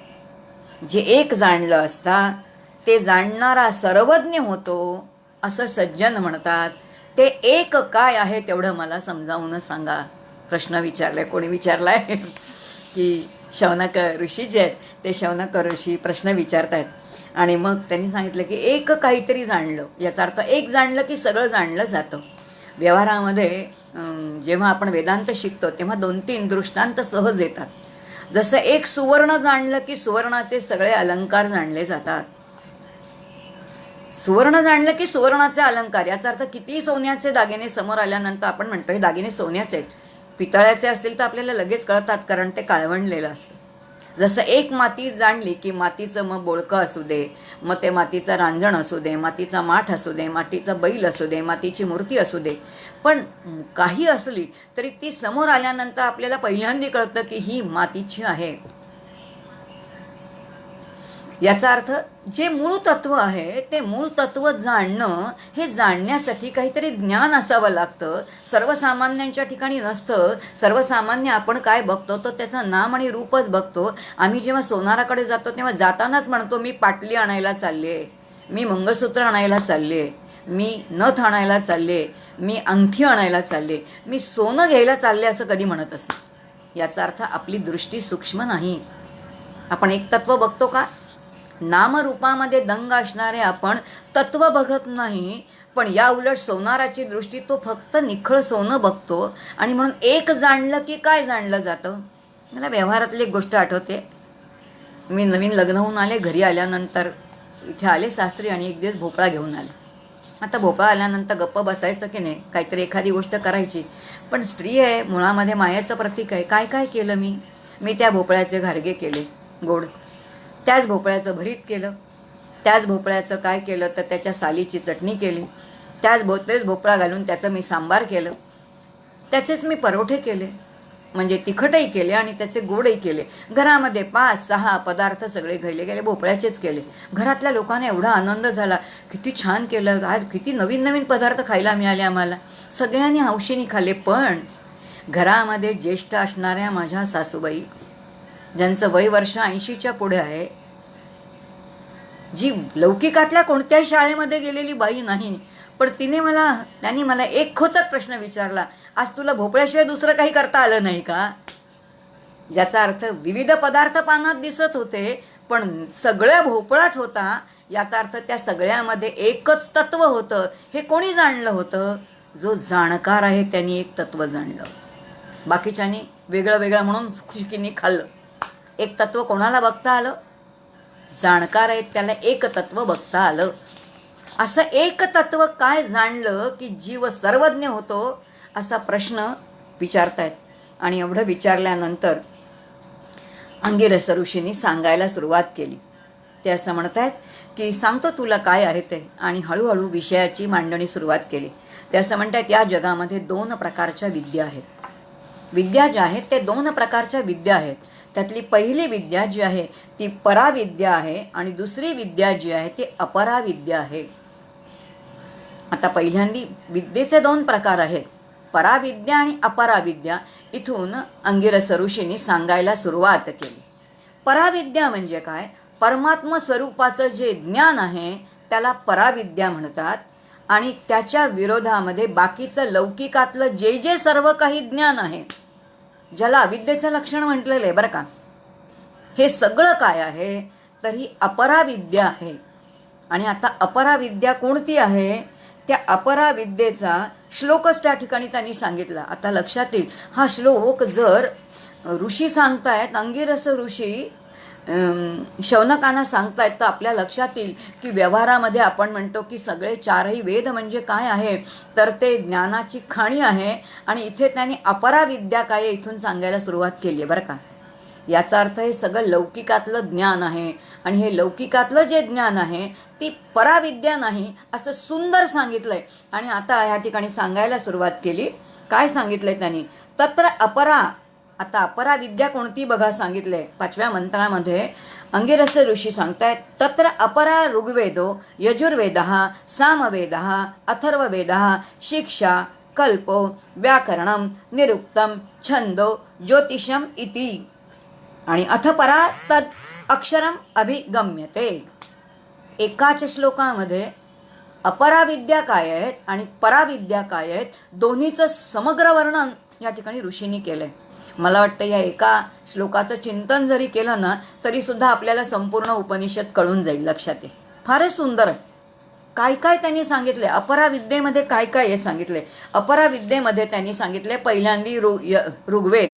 A: जे एक जाणलं असता ते जाणणारा सर्वज्ञ होतो असं सज्जन म्हणतात. ते एक काय आहे तेवढं मला समजावून सांगा. प्रश्न विचारलाय, कोणी विचारलाय की शौनक ऋषी जे आहेत ते शौनक ऋषी प्रश्न विचारत आहेत. आणि मग त्यांनी सांगितलं की एक काहीतरी जाणलं, याचा अर्थ एक जाणलं की सगळं जाणलं जातं. व्यवहारामध्ये जेव्हा आपण वेदांत शिकतो तेव्हा 2-3 दृष्टांत सहज येतात. जसं एक सुवर्ण जाणलं की सुवर्णाचे सगळे अलंकार जाणले जातात. सुवर्ण जाणलं की सुवर्णाचे अलंकार, याचा अर्थ किती सोन्याचे दागिने समोर आल्यानंतर आपण म्हणतो हे दागिने सोन्याचे आहेत. पितळ्याचे असतील तर आपल्याला लगेच कळतात, कारण ते काळवंडलेलं असतं. जसं एक माती जाणली की मातीचं मग बोळकं असू दे, मग ते मातीचं रांजण असू दे, मातीचा माठ असू दे, मातीचा बैल असू दे, मातीची मूर्ती असू दे, पण काही असली तरी ती समोर आल्यानंतर आपल्याला पहिल्यांदा कळतं की ही मातीची आहे. याचा अर्थ जे मूळ तत्व आहे ते मूळ तत्व जाणणं, हे जाणण्यासाठी काहीतरी ज्ञान असावं लागतं. सर्वसामान्यांच्या ठिकाणी नसतं. सर्वसामान्य आपण काय बघतो तर त्याचं नाम आणि रूपच बघतो. आम्ही जेव्हा सोनाराकडे जातो तेव्हा जातानाच म्हणतो मी पाटली आणायला चालली आहे, मी मंगळसूत्र आणायला चालली आहे, मी नथ आणायला चालले, मी अंगठी आणायला चालले, मी सोनं घ्यायला चालले असं कधी म्हणतच नाही. याचा अर्थ आपली दृष्टी सूक्ष्म नाही. आपण एक तत्व बघतो का? नामरूपामध्ये दंग असणारे आपण तत्व बघत नाही. पण या उलट सोनाराची दृष्टी तो फक्त निखळ सोनं बघतो. आणि म्हणून एक जाणलं की काय जाणलं जातं. मला व्यवहारातली एक गोष्ट आठवते. मी नवीन लग्न होऊन आले, घरी आल्यानंतर इथे आले सासरी आणि एक दिवस भोपळा घेऊन आले. आता भोपळा आल्यानंतर गप्प बसायचं की नाही, काहीतरी एखादी गोष्ट करायची. पण स्त्री आहे, मुळामध्ये मायाचं प्रतीक आहे. काय काय केलं मी त्या भोपळ्याचे घारगे केले गोड, त्याच भोपळ्याचं भरीत केलं, त्याच भोपळ्याचं काय केलं तर त्याच्या सालीची चटणी केली, तेच भोपळा घालून त्याचं मी सांबार केलं, त्याचेच मी परोठे केले, म्हणजे तिखटही केले आणि त्याचे गोडही केले. घरामध्ये 5-6 पदार्थ सगळे घ्यायले गेले, भोपळ्याचेच केले. घरातल्या लोकांना एवढा आनंद झाला, किती छान केलं, आज किती नवीन नवीन पदार्थ खायला मिळाले आम्हाला. सगळ्यांनी हौशीने खाल्ले. पण घरामध्ये ज्येष्ठ असणाऱ्या माझ्या सासूबाई, ज्यांचं वय वर्ष 80च्या पुढे आहे, जी लौकिकातल्या कोणत्याही शाळेमध्ये गेलेली बाई नाही, पण त्यांनी मला एक खोचक प्रश्न विचारला, आज तुला भोपळ्याशिवाय दुसरं काही करता आलं नाही का? ज्याचा अर्थ विविध पदार्थ पानात दिसत होते, पण सगळ्या भोपळाच होता, याचा अर्थ त्या सगळ्यामध्ये एकच तत्व होतं. हे कोणी जाणलं होतं? जो जाणकार आहे त्यांनी एक तत्व जाणलं. बाकीच्यांनी वेगळं वेगळं म्हणून खुशकीने खाल्लं. एक तत्व कोणाला बघता आलं? जाणकार आहेत त्याला एक तत्व बघता आलं. असं एक तत्व काय जाणलं की जीव सर्वज्ञ होतो, असा प्रश्न विचारतायत. आणि एवढं विचारल्यानंतर अंगिरस ऋषींनी सांगायला सुरुवात केली. ते असं म्हणतायत की सांगतो तुला काय आहे ते. आणि हळूहळू विषयाची मांडणी सुरुवात केली. ते असं म्हणतायत, या जगामध्ये 2 प्रकारच्या विद्या आहेत. विद्या ज्या आहेत ते 2 प्रकारच्या विद्या आहेत. त्यातली पहिली विद्या जी आहे ती पराविद्या आहे आणि दुसरी विद्या जी आहे ती अपराविद्या आहे. आता पहिल्यांदी विद्येचे 2 प्रकार आहेत, पराविद्या आणि अपराविद्या. इथून अंगिरस ऋषींनी सांगायला सुरुवात केली. पराविद्या म्हणजे काय? परमात्म स्वरूपाचं जे ज्ञान आहे त्याला पराविद्या म्हणतात. आणि त्याच्या विरोधामध्ये बाकीचं लौकिकातलं जे जे सर्व काही ज्ञान आहे, ज्याला अविद्येचं लक्षण म्हटलेलं आहे बरं का, हे सगळं काय आहे? तर ही अपराविद्या आहे. आणि आता अपराविद्या कोणती आहे? त्या अपराविद्येचा श्लोकच त्या ठिकाणी त्यांनी सांगितला. आता लक्षात येईल, हा श्लोक जर ऋषी सांगतायत, अंगिरस ऋषी शौनकांना सांगतायत, तर आपल्या लक्षात येईल की व्यवहारामध्ये आपण म्हणतो की सगळे 4ही वेद म्हणजे काय आहे, तर ते ज्ञानाची खाणी आहे. आणि इथे त्यांनी अपराविद्या काय इथून सांगायला सुरुवात केली आहे बरं का. याचा अर्थ हे सगळं लौकिकातलं ज्ञान आहे. आणि हे लौकिकातलं जे ज्ञान आहे ती पराविद्या नाही, असं सुंदर सांगितलंय. आणि आता या ठिकाणी सांगायला सुरुवात केली. काय सांगितलंय त्यांनी? तत्र अपरा. आता अपराविद्या कोणती बघा सांगितलंय 5व्या मंत्रामध्ये. अंगिरस ऋषी सांगतायत, तत्र अपरा ऋग्वेदो यजुर्वेदः सामवेदः अथर्ववेदः शिक्षा कल्पो व्याकरणं निरुक्तं छंदो ज्योतिषम इति. आणि अथ परा तद अक्षरम अभिगम्यते. एकाच श्लोकामध्ये अपराविद्या काय आहेत आणि पराविद्या काय आहेत, दोन्हीचं समग्र वर्णन या ठिकाणी ऋषींनी केलंय. मला वाटतं या एका श्लोकाचं चिंतन जरी केलं ना तरी सुद्धा आपल्याला संपूर्ण उपनिषद कळून जाईल, लक्षात येईल. फारच सुंदर काय काय त्यांनी सांगितले. अपराविद्येमध्ये काय काय हे सांगितले. अपराविद्येमध्ये त्यांनी सांगितले पहिल्यांदी ऋग्वेद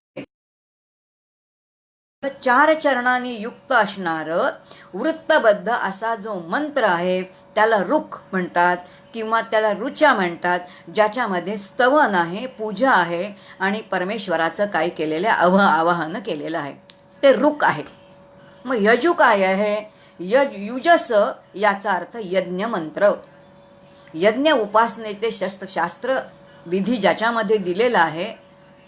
A: 4 चरणांनी युक्त असणारं वृत्तबद्ध असा जो मंत्र आहे त्याला ऋक् म्हणतात किंवा त्याला ऋचा म्हणतात, ज्याच्यामध्ये स्तवन आहे, पूजा आहे आणि परमेश्वराचं काय केलेलं आहे, आवाहन केलेलं आहे, ते ऋक् आहे. मग यजु काय आहे? युजस याचा अर्थ यज्ञ मंत्र. यज्ञ उपासनेचे शास्त्र विधी ज्याच्यामध्ये दिलेला आहे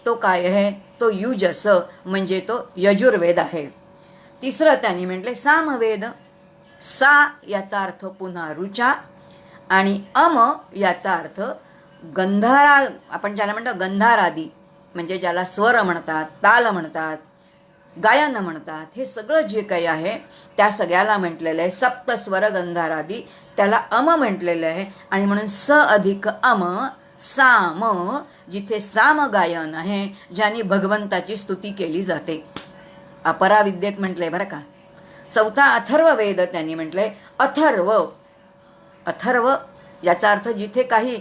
A: तो काय आहे? तो युजस म्हणजे तो यजुर्वेद आहे. तिसरं त्यांनी म्हटले सामवेद. सा याचा अर्थ पुन्हा ऋचा आणि अम याचा अर्थ गंधारा. आपण ज्याला म्हणतो गंधारादी, म्हणजे ज्याला स्वर म्हणतात, ताल म्हणतात, गायन म्हणतात, हे सगळं जे काही आहे त्या सगळ्याला म्हटलेलं आहे सप्तस्वर गंधारादी, त्याला अम म्हटलेलं आहे. आणि म्हणून स अधिक अम साम, जिथे साम गायन आहे, ज्याने भगवंताची स्तुती केली जाते. अपराविद्येत म्हटलंय बरं का. चौथा अथर्ववेद त्यांनी म्हटलंय. अथर्व याचा अर्थ जिथे काही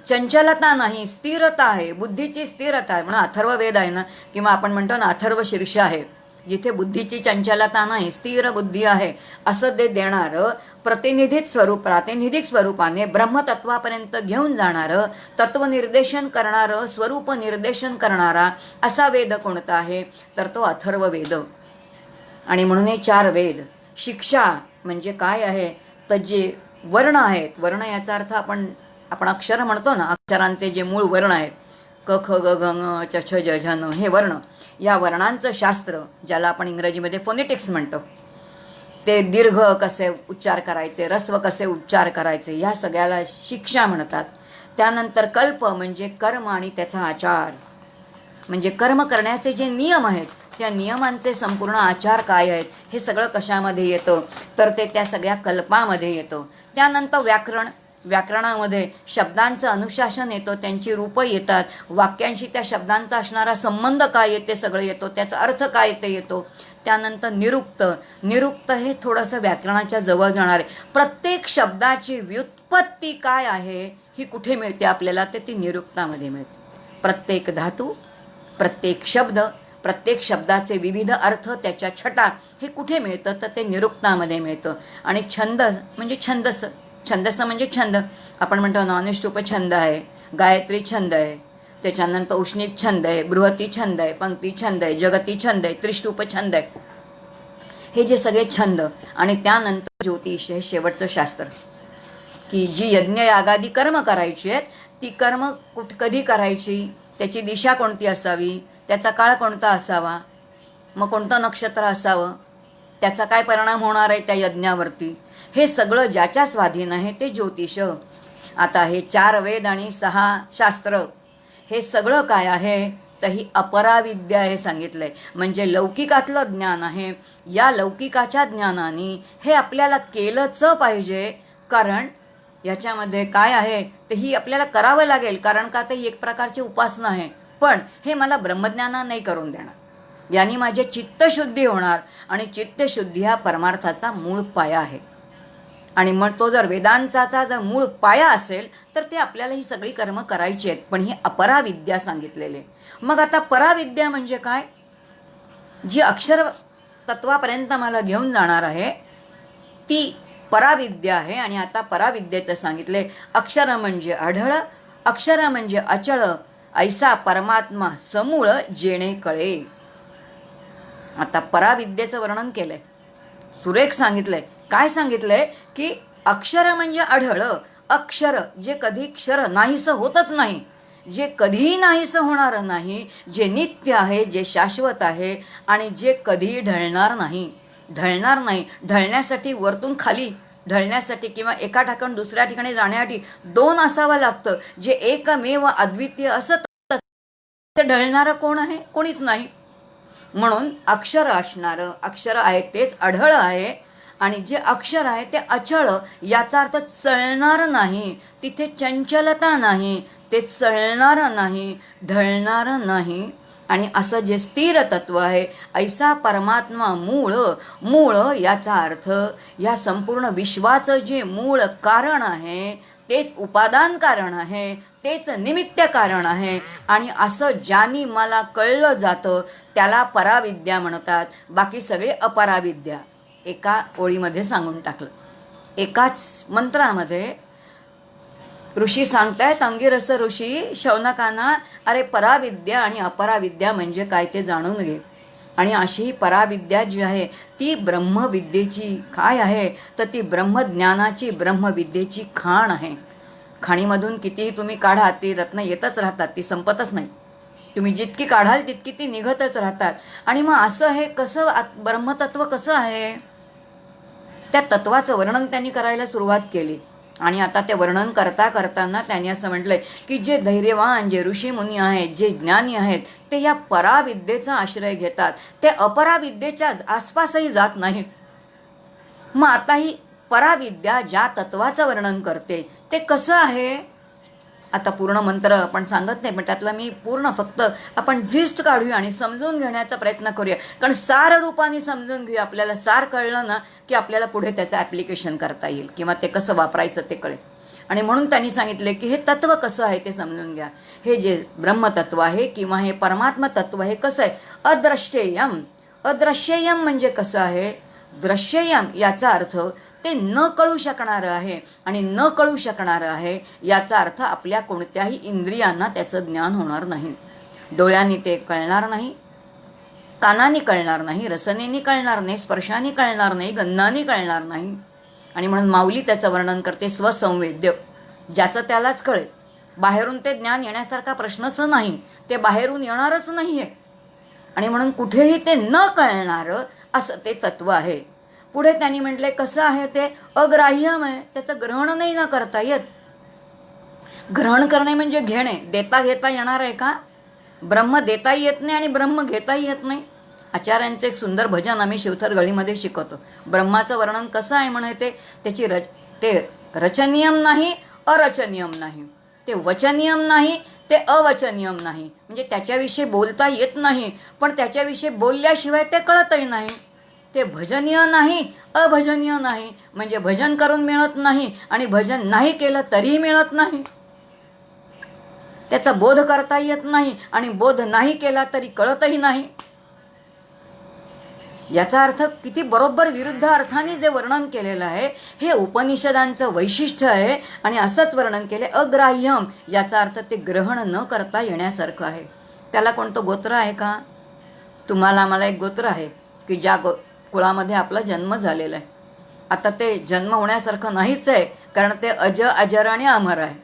A: चंचलता नाही, स्थिरता आहे, बुद्धीची स्थिरता आहे, म्हणून अथर्ववेद आहे ना. किंवा आपण म्हणतो ना अथर्व शीर्ष आहे, जिथे बुद्धीची चंचलता नाही, स्थिर बुद्धी आहे, असं ते देणारं प्रातिनिधिक स्वरूपाने ब्रह्मतत्वापर्यंत घेऊन जाणारं, तत्वनिर्देशन करणारं, स्वरूप निर्देशन करणारा असा वेद कोणता आहे? तर तो अथर्ववेद. आणि म्हणून हे 4 वेद. शिक्षा म्हणजे काय आहे? तर जे वर्ण आहेत, वर्ण याचा अर्थ आपण अक्षर म्हणतो ना, अक्षरांचे जे मूळ वर्ण आहेत, क ख ग घ ङ च छ ज झ न, हे वर्ण, या वर्णांचं शास्त्र ज्याला आपण इंग्रजीमध्ये फोनेटिक्स म्हणतो, ते दीर्घ कसे उच्चार करायचे, रस्व कसे उच्चार करायचे, या सगळ्याला शिक्षा म्हणतात. त्यानंतर कल्प म्हणजे कर्म आणि त्याचा आचार, म्हणजे कर्म करण्याचे जे नियम आहेत त्या नियमांचे संपूर्ण आचार काय आहेत हे सगळं कशामध्ये येतं, तर ते त्या सगळ्या कल्पामध्ये येतं. त्यानंतर व्याकरण, व्याकरणामध्ये शब्दांचं अनुशासन येतं, त्यांची रूपं येतात, वाक्यांशी त्या शब्दांचा असणारा संबंध काय येते सगळं येतो, त्याचा अर्थ काय येते येतो. त्यानंतर निरुक्त, निरुक्त हे थोडंसं व्याकरणाच्या जवळ जाणार आहे. प्रत्येक शब्दाची व्युत्पत्ती काय आहे ही कुठे मिळते आपल्याला, ते ती निरुक्तामध्ये मिळते. प्रत्येक धातू, प्रत्येक शब्द, प्रत्येक शब्दाचे विविध अर्थ, त्याच्या छटा हे कुठे मिळतं, तर ते निरुक्तामध्ये मिळतं. आणि छंद म्हणजे छंदस, छंदस म्हणजे छंद. आपण म्हणतो नॉनष्टुप छंद आहे, गायत्री छंद आहे, त्याच्यानंतर उष्णिक छंद आहे, बृहती छंद आहे, पंक्ती छंद आहे, जगती छंद आहे, त्रिष्टुप छंद आहे. हे जे सगळे छंद. आणि त्यानंतर ज्योतिष हे शेवटचं शास्त्र, की जी यज्ञ यागादी कर्म करायची आहेत ती कर्म कधी करायची, त्याची दिशा कोणती असावी, त्याचा काळ कोणता असावा, मग कोणतं नक्षत्र असावं, त्याचा काय परिणाम होणार आहे त्या यज्ञावरती, हे सगळं ज्याच्या स्वाधीन आहे ते ज्योतिष. आता हे 4 वेद आणि 6 शास्त्र हे सगळं काय आहे, तर ही अपराविद्या हे सांगितलं आहे. म्हणजे लौकिकातलं ज्ञान आहे. या लौकिकाच्या ज्ञानाने हे आपल्याला केलंच पाहिजे, कारण याच्यामध्ये काय आहे ते ही आपल्याला करावं लागेल, कारण का ते एक प्रकारची उपासना आहे. पण हे मला ब्रह्मज्ञाना नाही करून देणार, याने माझे चित्तशुद्धी होणार, आणि चित्तशुद्धी हा परमार्थाचा मूळ पाया आहे. आणि मग तो जर वेदांताचा जर मूळ पाया असेल तर ते आपल्याला ही सगळी कर्म करायची आहेत. पण ही अपराविद्या सांगितलेले. मग आता पराविद्या म्हणजे काय, जी अक्षर तत्वापर्यंत मला घेऊन जाणार आहे ती पराविद्या आहे. आणि आता पराविद्येचं सांगितले, अक्षर म्हणजे आढळ, अक्षर म्हणजे अचळ, ऐसा परमात्मा समूळ जेणे कळे. आता पराविद्येचं वर्णन केलंय, सुरेख सांगितलंय. काय सांगितलंय की अक्षर म्हणजे आढळ, अक्षर जे कधी क्षर नाहीसं होतच नाही, जे कधीही नाहीसं होणार नाही, जे नित्य आहे, जे शाश्वत आहे, आणि जे कधीही ढळणार नाही. ढळणार नाही, ढळण्यासाठी वरतून खाली ढळण्यासाठी किंवा एका ठिकाणी दुसऱ्या ठिकाणी जाण्यासाठी 2 असावं लागतं. जे एकमेव अद्वितीय असं ते ढळणारं कोण आहे, कोणीच नाही. म्हणून अक्षर असणारं, अक्षर आहे तेच आढळ आहे, आणि जे अक्षर आहे ते अचळ, याचा अर्थ चलणार नाही, तिथे चंचलता नाही, ते चलणार नाही, ढळणार नाही. आणि असं जे स्थिर तत्व आहे, ऐसा परमात्मा मूळ, मूळ याचा अर्थ या संपूर्ण विश्वाचं जे मूळ कारण आहे तेच उपादान कारण आहे, तेच निमित्त कारण आहे. आणि असं ज्यानी मला कळलं जातं त्याला पराविद्या म्हणतात. बाकी सगळे अपराविद्या. एका ओळीमध्ये सांगून टाकलं, एकाच मंत्रामध्ये ऋषी सांगतायत, अंगिरस ऋषी शौनकांना, अरे पराविद्या आणि अपराविद्या म्हणजे काय ते जाणून घे. आणि अशी पराविद्या जी आहे ती ब्रह्मविद्येची काय आहे, तर ती ब्रह्मज्ञानाची, ब्रह्मविद्येची खाण आहे. खाणीमधून कितीही तुम्ही काढा ती रत्न येतच राहतात, ती संपतच नाही. तुम्ही जितकी काढाल तितकी ती निघतच राहतात. आणि मग असं हे कसं, ब्रह्मतत्व कसं आहे, त्या तत्वाचं वर्णन त्यांनी करायला सुरुवात केली. आणि आता ते वर्णन करता करताना त्यांनी असं म्हटलंय की जे धैर्यवान, जे ऋषीमुनी आहेत, जे ज्ञानी आहेत, ते या पराविद्येचा आश्रय घेतात, ते अपराविद्येच्या आसपासही जात नाहीत. मग आता ही पराविद्या ज्या तत्वाचं वर्णन करते ते कसं आहे, आता पूर्ण मंत्र आपण सांगत नाही, पण त्यातला मी पूर्ण फक्त आपण झिस्ट काढूया आणि समजून घेण्याचा प्रयत्न करूया. कारण सार रूपाने समजून घेऊया. आपल्याला सार कळलं ना की आपल्याला पुढे त्याचं ॲप्लिकेशन करता येईल किंवा ते कसं वापरायचं ते कळेल. आणि म्हणून त्यांनी सांगितले की हे तत्व कसं आहे ते समजून घ्या. हे जे ब्रह्मतत्व आहे किंवा हे परमात्मा तत्व आहे कसं आहे, अद्रष्टेयम. अद्रश्ययम म्हणजे कसं आहे, दृश्ययम याचा अर्थ ते न कळू शकणारं आहे. आणि न कळू शकणारं आहे याचा अर्थ आपल्या कोणत्याही इंद्रियांना त्याचं ज्ञान होणार नाही. डोळ्यांनी ते कळणार नाही, कानाने कळणार नाही, रसनेने कळणार नाही, स्पर्शाने कळणार नाही, गंधाने कळणार नाही. आणि म्हणून माऊली त्याचं वर्णन करते, स्वसंवेद्य, ज्याचं त्यालाच कळेल. बाहेरून ते ज्ञान येण्यासारखा प्रश्नच नाही, ते बाहेरून येणारच नाही आहे. आणि म्हणून कुठेही ते न कळणारं असं ते तत्व आहे. पुढे त्यांनी म्हटलंय कसं आहे, ते अग्राह्यम आहे, त्याचं ग्रहण नाही न करता येत. ग्रहण करणे म्हणजे घेणे. देता घेता येणार आहे का? ब्रह्म देताही येत नाही आणि ब्रह्म घेताही येत नाही. आचार्यांचं एक सुंदर भजन आम्ही शिवथर गळीमध्ये शिकवतो. ब्रह्माचं वर्णन कसं आहे म्हणे ते रचनीयम नाही, अरचनीयम नाही, ते वचनीयम नाही, ते अवचनीयम नाही. म्हणजे त्याच्याविषयी बोलता येत नाही, पण त्याच्याविषयी बोलल्याशिवाय ते कळतही नाही. ते भजनीय नाही, अभजनीय नाही. म्हणजे भजन करून मिळत नाही आणि भजन नाही केलं तरीही मिळत नाही. त्याचा बोध करता येत नाही आणि बोध नाही केला तरी कळतही नाही. याचा अर्थ किती बरोबर विरुद्ध अर्थाने जे वर्णन केलेलं आहे हे उपनिषदांचं वैशिष्ट्य आहे. आणि असंच वर्णन केले अग्राह्यम, याचा अर्थ ते ग्रहण न करता येण्यासारखं आहे. त्याला कोणतं गोत्र आहे का? तुम्हाला आम्हाला एक गोत्र आहे की ज्या कुळामध्ये आपला जन्म झालेला आहे. आता ते जन्म होण्यासारखं नाहीच आहे, कारण ते अजर आणि अमर आहे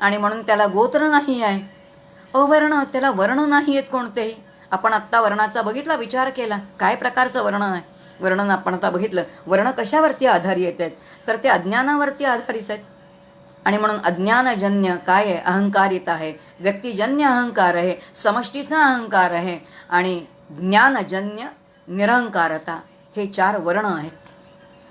A: आणि म्हणून त्याला गोत्र नाही आहे. अवर्ण, त्याला वर्ण नाही आहेत कोणतेही. आपण आत्ता वर्णाचा बघितला, विचार केला काय प्रकारचं वर्णन आहे. वर्णन आपण आता बघितलं. वर्ण कशावरती आधारित आहेत? तर ते अज्ञानावरती आधारित आहेत. आणि म्हणून अज्ञानजन्य काय आहे? अहंकारित आहे. व्यक्तिजन्य अहंकार आहे, समष्टीचा अहंकार आहे आणि ज्ञानजन्य निरहंकारता, हे 4 वर्ण आहेत.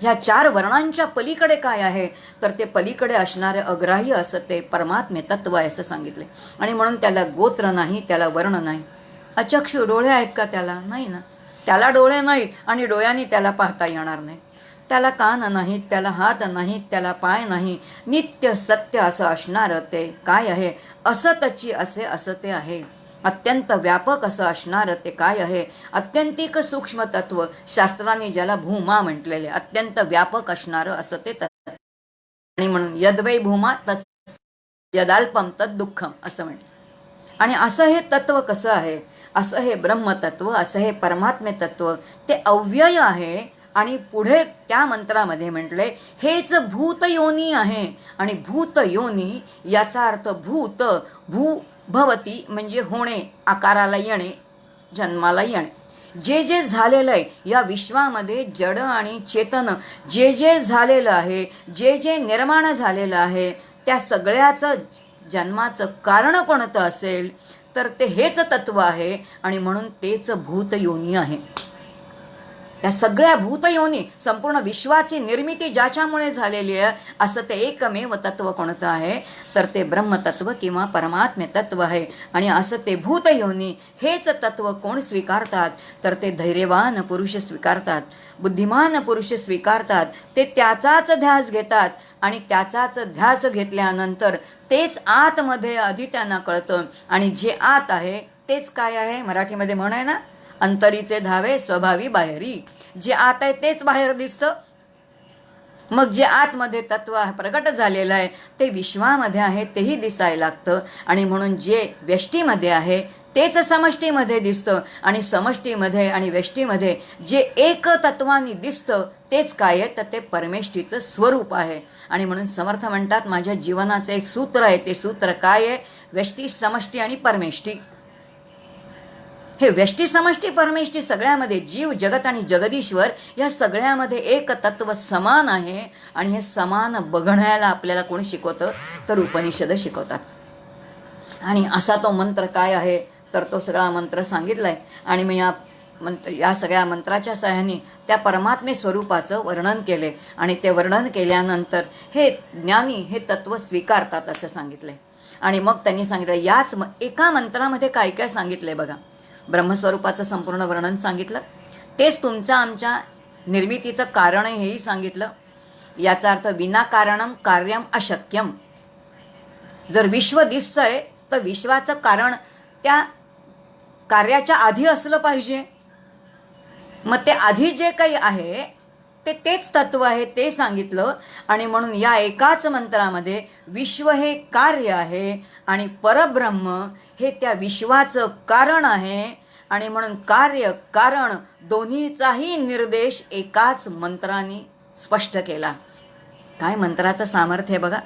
A: ह्या 4 वर्णांच्या पलीकडे काय आहे? तर ते पलीकडे असणारे अग्राह्य असं ते परमात्मे तत्व आहे असं सांगितले. आणि म्हणून त्याला गोत्र नाही, त्याला वर्ण नाही. अचक्षु, डोळे आहेत का त्याला? नाही ना. त्याला डोळे नाहीत आणि डोळ्यांनी त्याला पाहता येणार नाही. त्याला कान नाहीत, त्याला हात नाहीत, त्याला पाय नाही. नित्य सत्य असं असणारं ते काय आहे? असतची असे असं ते आहे. अत्यंत व्यापक असं असणारं ते काय आहे? अत्यंतिक सूक्ष्म तत्व, शास्त्रांनी ज्याला भूमा म्हटलेले, अत्यंत व्यापक असणारं असं ते तत्व. आणि म्हणून यद्वै भूमा तत् यदाल्पम तत् दुःखम असं म्हटलं. आणि असं हे तत्व कसं आहे? असं हे ब्रह्मतत्व, असं हे परमात्मे तत्व ते अव्यय आहे. आणि पुढे त्या मंत्रामध्ये म्हटले हेच भूतयोनी आहे. आणि भूतयोनी याचा अर्थ भूत, भवती म्हणजे होणे, आकाराला येणे, जन्माला येणे. जे जे झालेलं आहे या विश्वामध्ये जड आणि चेतन, जे जे झालेलं आहे, जे जे निर्माण झालेलं आहे, त्या सगळ्याचं जन्माचं कारण कोणतं असेल तर ते हेच तत्व आहे. आणि म्हणून तेच भूतयोनी आहे. या सगळ्या भूतयोनी, संपूर्ण विश्वाची निर्मिती ज्याच्यामुळे झालेली आहे असं ते एकमेव तत्व कोणतं आहे तर ते ब्रह्मतत्व किंवा परमात्मे तत्व आहे. आणि असं ते भूतयोनी हेच तत्व कोण स्वीकारतात तर ते धैर्यवान पुरुष स्वीकारतात, बुद्धिमान पुरुष स्वीकारतात. ते त्याचाच ध्यास घेतात आणि त्याचाच ध्यास घेतल्यानंतर तेच आतमध्ये आधी त्यांना कळतं. आणि जे आत आहे तेच काय आहे? मराठीमध्ये म्हण आहे ना, अंतरीचे धावे स्वभावी बाहेरी. जे आत आहे तेच बाहेर दिसतं. मग जे आतमध्ये तत्व प्रगट झालेलं आहे ते विश्वामध्ये आहे तेही दिसायला लागतं. आणि म्हणून जे व्यष्टीमध्ये आहे तेच समष्टीमध्ये दिसतं. आणि समष्टीमध्ये आणि व्यष्टीमध्ये जे एक तत्वानी दिसतं तेच काय आहे तर ते परमेष्टीचं स्वरूप आहे. आणि म्हणून समर्थ म्हणतात माझ्या जीवनाचं एक सूत्र आहे. ते सूत्र काय आहे? व्यष्टी, समष्टी आणि परमेष्टी. हे व्यष्टी, समष्टी, परमेष्टी सगळ्यामध्ये जीव, जगत आणि जगदीश्वर या सगळ्यामध्ये एक तत्व समान आहे. आणि हे समान बघण्याला आपल्याला कोण शिकवतं तर उपनिषद शिकवतात. आणि असा तो मंत्र काय आहे तर तो सगळा मंत्र सांगितला आहे. आणि मी या सगळ्या मंत्राच्या सहाय्याने त्या परमात्मे स्वरूपाचं वर्णन केले. आणि ते वर्णन केल्यानंतर हे ज्ञानी हे तत्व स्वीकारतात असं सांगितलं आहे. आणि मग त्यांनी सांगितलं याच एका मंत्रामध्ये काय काय सांगितलं आहे बघा. ब्रह्मस्वरूपाचं संपूर्ण वर्णन सांगितलं, तेच तुमच्या आमच्या निर्मितीचं कारण आहे हेही सांगितलं. याचा अर्थ विनाकारणम कार्यम अशक्यम. जर विश्व दिसतंय तर विश्वाचं कारण त्या कार्याच्या आधी असलं पाहिजे. मग ते आधी जे काही आहे ते तेच तत्व आहे ते सांगितलं. आणि म्हणून या एकाच मंत्रामध्ये विश्व हे कार्य आहे आणि परब्रह्म हे त्या विश्वाचं कारण आहे. आणि म्हणून कार्य कारण दोन्हीचाही निर्देश एकाच मंत्राने स्पष्ट केला. काय मंत्राचं सामर्थ्य आहे बघा.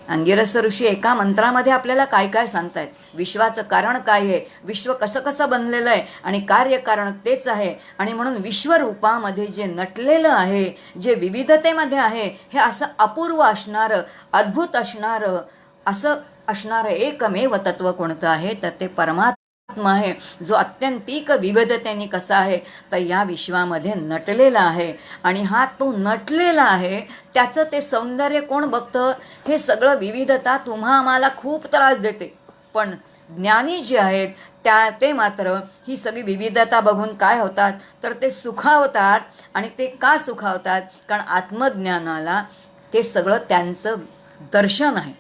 A: अंगिरस ऋषी एका मंत्रामध्ये आपल्याला काय काय सांगतायत. विश्वाचं कारण काय आहे, विश्व कसं कसं बनलेलं आहे आणि कार्यकारण तेच आहे. आणि म्हणून विश्वरूपामध्ये जे नटलेलं आहे, जे विविधतेमध्ये आहे, हे असं अपूर्व असणारं, अद्भुत असणारं, असं असणारं एकमेव तत्व कोणतं आहे तर ते परमात्मा आहे, जो अत्यंतिक विविधतेने कसा आहे तर या विश्वामध्ये नटलेला आहे. आणि हा तो नटलेला आहे त्याचं ते सौंदर्य कोण बघतं? हे सगळं विविधता तुम्हा आम्हाला खूप त्रास देते, पण ज्ञानी जे आहेत ते मात्र ही सगळी विविधता बघून काय होतात तर ते सुखावतात. आणि ते का सुखावतात? कारण आत्मज्ञानाला ते सगळं त्यांचं दर्शन आहे.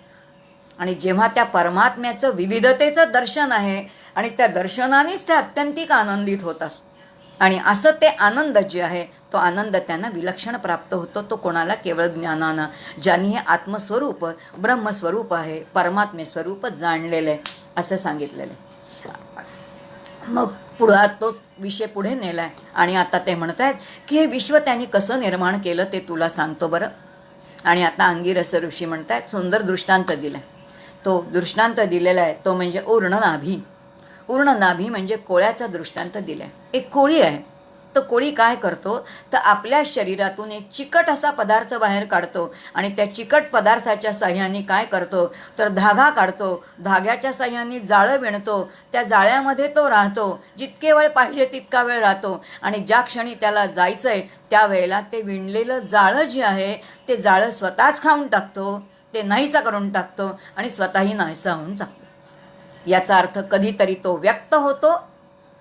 A: आणि जेव्हा त्या परमात्म्याचं विविधतेचं दर्शन आहे आणि त्या दर्शनानेच ते अत्यंतिक आनंदित होतात. आणि असं ते आनंद जे आहे तो आनंद त्यांना विलक्षण प्राप्त होतो. तो कोणाला? केवळ ज्ञानानं, ज्यांनी हे आत्मस्वरूप ब्रह्मस्वरूप आहे, परमात्मे स्वरूप जाणलेलं आहे असं सांगितलेलं आहे. मग पुढं तो विषय पुढे नेला आहे. आणि आता ते म्हणत आहेत की हे विश्व त्यांनी कसं निर्माण केलं ते तुला सांगतो बरं. आणि आता अंगिरस ऋषी म्हणत आहेत, सुंदर दृष्टांत दिला आहे. तो दृष्टांत दिलेला आहे तो म्हणजे ऊर्णनाभी. ऊर्णनाभी म्हणजे कोळ्याचा दृष्टांत दिला आहे. एक कोळी आहे, तो कोळी काय करतो तर आपल्या शरीरातून एक चिकट असा पदार्थ बाहेर काढतो आणि त्या चिकट पदार्थाच्या साह्याने काय करतो तर धागा काढतो. धाग्याच्या साह्याने जाळं विणतो. त्या जाळ्यामध्ये तो राहतो, जितके वेळ पाहिजे तितका वेळ राहतो. आणि ज्या क्षणी त्याला जायचं आहे त्यावेळेला ते विणलेलं जाळं जे आहे ते जाळं स्वतःच खाऊन टाकतो, ते नाहीसा करून टाकतो आणि स्वतःही नाहीसा होऊन जातो. याचा अर्थ कधीतरी तो व्यक्त होतो.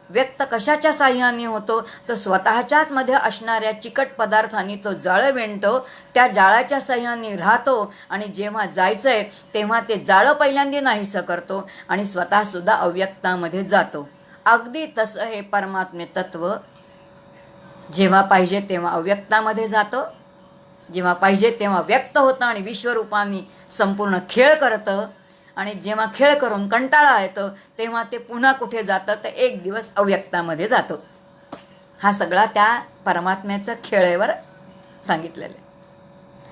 A: व्यक्त कशाच्या साह्याने होतो तर स्वतःच्याच मध्ये असणाऱ्या चिकट पदार्थांनी तो जाळं विणतो, त्या जाळाच्या साह्याने राहतो. आणि जेव्हा जायचंय तेव्हा ते जाळं पहिल्यांदा नाहीसं करतो आणि स्वतःसुद्धा अव्यक्तामध्ये जातो. अगदी तसं हे परमात्मे तत्व जेव्हा पाहिजे तेव्हा अव्यक्तामध्ये जातं, जेव्हा पाहिजे तेव्हा व्यक्त होतं आणि विश्वरूपाने संपूर्ण खेळ करतं. आणि जेव्हा खेळ करून कंटाळा येतो तेव्हा ते पुन्हा कुठे जातं तर एक दिवस अव्यक्तामध्ये जातो. हा सगळा त्या परमात्म्याचं खेळेवर सांगितलेलं आहे.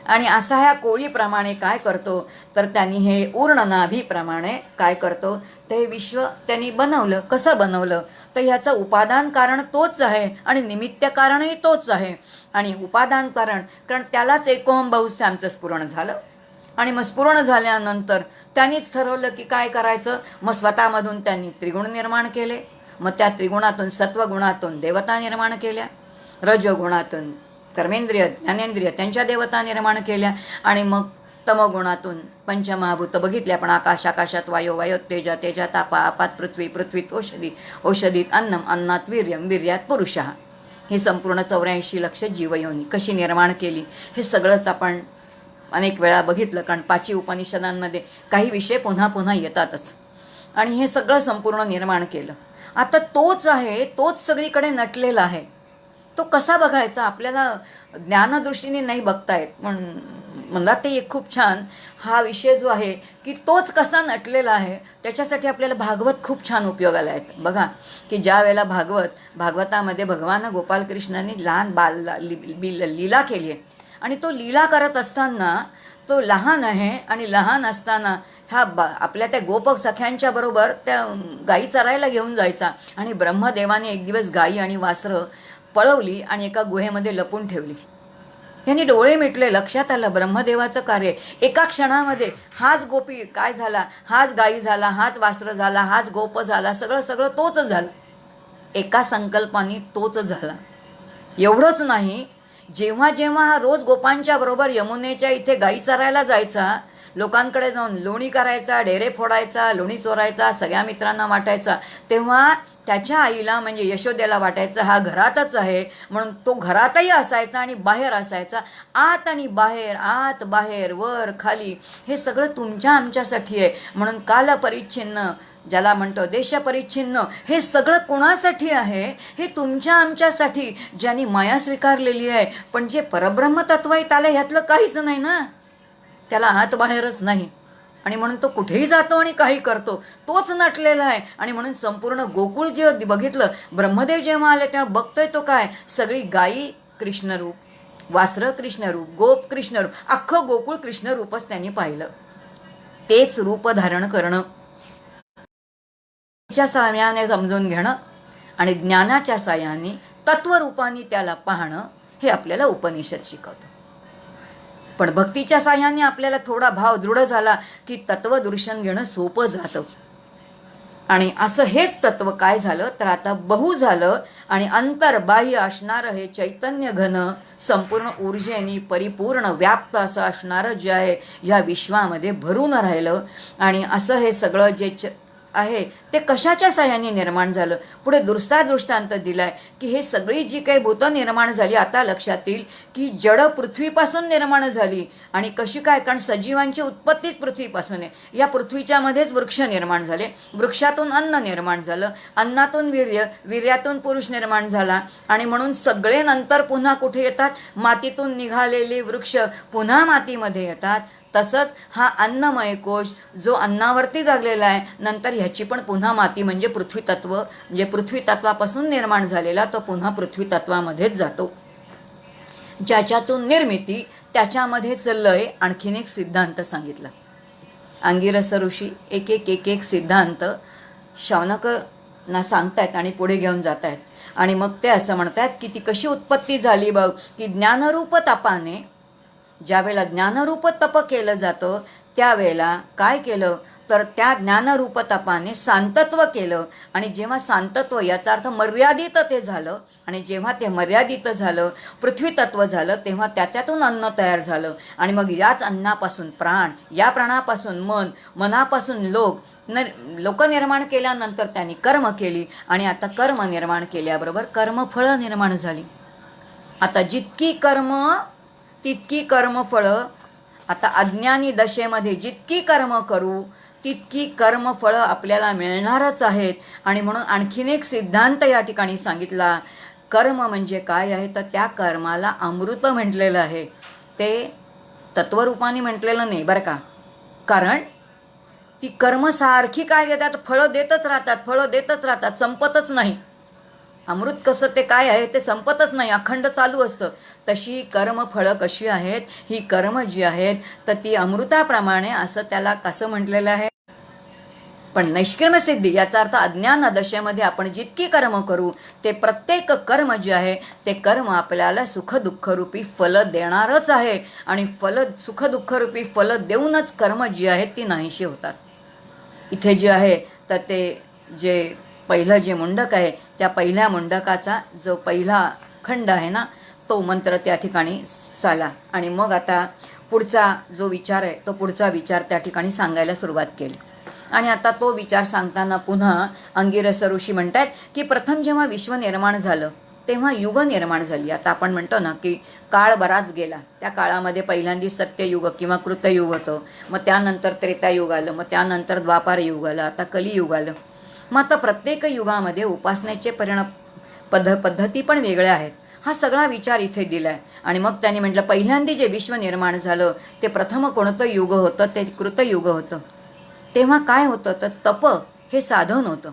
A: आणि असा ह्या कोळीप्रमाणे काय करतो तर त्यांनी हे ऊर्णनाभीप्रमाणे काय करतो ते विश्व त्यांनी बनवलं. कसं बनवलं तर ह्याचं उपादान कारण तोच आहे आणि निमित्त कारणही तोच आहे. आणि उपादान कारण त्यालाच एकोहम आमचं स्फुरण झालं. आणि मग स्फुरण झाल्यानंतर त्यांनीच ठरवलं की काय करायचं. मग स्वतःमधून त्यांनी त्रिगुण निर्माण केले. मग त्या त्रिगुणातून सत्वगुणातून देवता निर्माण केल्या, रजोगुणातून कर्मेंद्रिय ज्ञानेंद्रिय त्यांच्या देवता निर्माण केल्या. आणि मग तमगुणातून पंचमहाभूत बघितले आपण, आकाश आकाशात वायू वायोत तेजा तेजात आपा आपात पृथ्वी पृथ्वीत औषधी औषधीत अन्नम अन्नात वीर्यम वीर्यात पुरुषः. ही संपूर्ण 84 लक्ष जीवयोनी कशी निर्माण केली हे सगळंच आपण अनेक वेळा बघितलं. कारण 5 उपनिषदांमध्ये काही विषय पुन्हा पुन्हा येतातच. आणि हे सगळं संपूर्ण निर्माण केलं. आता तोच आहे, तोच सगळीकडे नटलेला आहे. तो कसा बघायचा आपल्याला ज्ञानदृष्टीने नाही बघता येत. मला ते एक खूप छान हा विषय जो आहे की तोच कसा नटलेला आहे त्याच्यासाठी आपल्याला भागवत खूप छान उपयोगाला आहेत. बघा की ज्या वेळेला भागवतामध्ये भगवान गोपालकृष्णाने लहान लीला केली आहे. आणि तो लीला करत असताना तो लहान आहे आणि लहान असताना आपल्या त्या गोपक सख्यांच्या बरोबर त्या गायी चरायला घेऊन जायचा. आणि ब्रह्मदेवाने एक दिवस गायी आणि वासरं पळवली आणि एका गुहेमध्ये लपून ठेवली. यांनी डोळे मिटले, लक्षात आलं ब्रह्मदेवाचं कार्य. एका क्षणामध्ये हाच गोपी काय झाला, हाच गायी झाला, हाच वासरं झाला, हाच गोप झाला, सगळं तोच झालं. एका संकल्पाने तोच झाला. एवढंच नाही, जेव्हा जेव्हा हा रोज गोपांच्या बरोबर यमुनेच्या इथे गायी चरायला जायचा, लोकांकडे जाऊन लोणी करायचा, डेरे फोडायचा, लोणी चोरायचा, सगळ्या मित्रांना वाटायचा, तेव्हा त्याच्या आईला म्हणजे यशोदेला वाटायचं हा घरातच आहे म्हणून तो घरातही असायचा आणि बाहेर असायचा. आत आणि बाहेर, आत बाहेर, वर खाली हे सगळं तुमच्या आमच्यासाठी आहे. म्हणून कालपरिच्छिन्न ज्याला म्हणतो देशपरिच्छिन्न, हे सगळं कोणासाठी आहे? हे तुमच्या आमच्यासाठी, ज्यांनी माया स्वीकारलेली आहे. पण जे परब्रह्म तत्व आहे त्याला ह्यातलं काहीच नाही ना, त्याला आत बाहेरच नाही. आणि म्हणून तो कुठेही जातो आणि काही करतो, तोच नटलेला आहे. आणि म्हणून संपूर्ण गोकुळ जे बघितलं, ब्रह्मदेव जेव्हा आले तेव्हा बघतोय तो काय, सगळी गायी कृष्णरूप, वासरं कृष्णरूप, गोप कृष्णरूप, अख्खं गोकुळ कृष्णरूपच त्यांनी पाहिलं. तेच रूप धारण करणं, च्या साह्याने समजून घेणं आणि ज्ञानाच्या साह्याने तत्वरूपाने त्याला पाहणं, हे आपल्याला उपनिषद शिकवतं. पण भक्तीच्या साह्याने आपल्याला थोडा भाव दृढ झाला की तत्वदर्शन घेणं सोपं जातं. आणि असं हेच तत्व काय झालं तर आता बहु झालं आणि अंतर्बाह्य असणारं हे चैतन्य घन संपूर्ण ऊर्जेने परिपूर्ण व्याप्त असं असणारं जे आहे ह्या विश्वामध्ये भरून राहिलं. आणि असं हे सगळं जे आहे ते कशाच्या साह्याने निर्माण झालं. पुढे दुसरा दृष्टांत दिलाय की हे सगळी जी काही भूतं निर्माण झाली, आता लक्षात येईल की जड पृथ्वीपासून निर्माण झाली. आणि कशी काय, कारण सजीवांची उत्पत्तीच पृथ्वीपासून आहे. या पृथ्वीच्या मध्येच वृक्ष निर्माण झाले, वृक्षातून अन्न निर्माण झालं, अन्नातून वीर्य, वीर्यातून पुरुष निर्माण झाला. आणि म्हणून सगळे नंतर पुन्हा कुठे येतात, मातीतून निघालेले वृक्ष पुन्हा मातीमध्ये येतात. तसंच हा अन्नमय कोश जो अन्नावरती जागलेला आहे, नंतर ह्याची पण पुन्हा माती म्हणजे पृथ्वी तत्व, म्हणजे पृथ्वी तत्वापासून निर्माण झालेला तो पुन्हा पृथ्वी तत्वामध्येच जातो. ज्याच्यातून निर्मिती त्याच्यामध्येच लय. आणखीन एक सिद्धांत सांगितला अंगिरस ऋषी. एक एक एक एक सिद्धांत शौनकना सांगतायत आणि पुढे घेऊन जात आहेत. आणि मग ते असं म्हणतात की ती कशी उत्पत्ती झाली बघ, की ज्ञानरूप तपाने, ज्यावेळेला ज्ञानरूप तप केलं जातं त्यावेळेला काय केलं तर त्या ज्ञानरूप तपाने शांतत्व केलं. आणि जेव्हा शांतत्व, याचा अर्थ मर्यादित ते झालं, आणि जेव्हा ते मर्यादित झालं, पृथ्वी तत्व झालं, तेव्हा त्याच्यातून अन्न तयार झालं. आणि मग याच अन्नापासून प्राण, या प्राणापासून मन, मनापासून लोक निर्माण केल्यानंतर त्यांनी कर्म केली. आणि आता कर्म निर्माण केल्याबरोबर कर्मफळं निर्माण झाली. आता जितकी कर्म तितकी कर्मफळं. आता अज्ञानी दशेमध्ये जितकी कर्म करू तितकी कर्मफळं आपल्याला मिळणारच आहेत. आणि म्हणून आणखीन एक सिद्धांत या ठिकाणी सांगितला. कर्म म्हणजे काय आहे तर त्या कर्माला अमृत म्हटलेलं आहे, ते तत्वरूपाने म्हटलेलं नाही बरं का. कारण ती कर्म सारखी काय घेतात, फळं देतच राहतात, फळं देतच राहतात, संपतच नाही. अमृत कसं ते काय आहे ते संपतच नाही, अखंड चालू असतं. तशी कर्मफळं कशी आहेत, ही कर्म जी आहेत तर ती अमृताप्रमाणे, असं त्याला कसं म्हटलेलं आहे. पण नैष्कर्म्य सिद्धी याचा अर्थ अज्ञान दशेमध्ये आपण जितकी कर्म करू ते प्रत्येक कर्म जे आहे ते कर्म आपल्याला सुखदुःखरूपी फल देणारच आहे. आणि सुखदुःखरूपी फल देऊनच कर्म जी आहेत ती नाहीशी होतात. इथे जे आहे तर ते जे पहिलं जे मुंडक आहे त्या पहिल्या मुंडकाचा जो पहिला खंड आहे ना, तो मंत्र त्या ठिकाणी साला. आणि मग आता पुढचा जो विचार आहे तो पुढचा विचार त्या ठिकाणी सांगायला सुरुवात केली. आणि आता तो विचार सांगताना पुन्हा अंगिरस ऋषी म्हणतात की प्रथम जेव्हा विश्व निर्माण झालं तेव्हा युग निर्माण झाली. आता आपण म्हणतो ना की काळ बराच गेला. त्या काळामध्ये पहिल्यांदी सत्ययुग किंवा कृतयुग होतं, मग त्यानंतर त्रेतायुग आलं, मग त्यानंतर द्वापार युग आलं, आता कलियुग आलं. मग आता प्रत्येक युगामध्ये उपासनेचे पद्धती पण वेगळ्या आहेत. हा सगळा विचार इथे दिला आहे. आणि मग त्यांनी म्हटलं पहिल्यांदी जे विश्व निर्माण झालं ते प्रथम कोणतं युग होतं, ते कृतयुग होतं. तेव्हा काय होतं तर तप हे साधन होतं.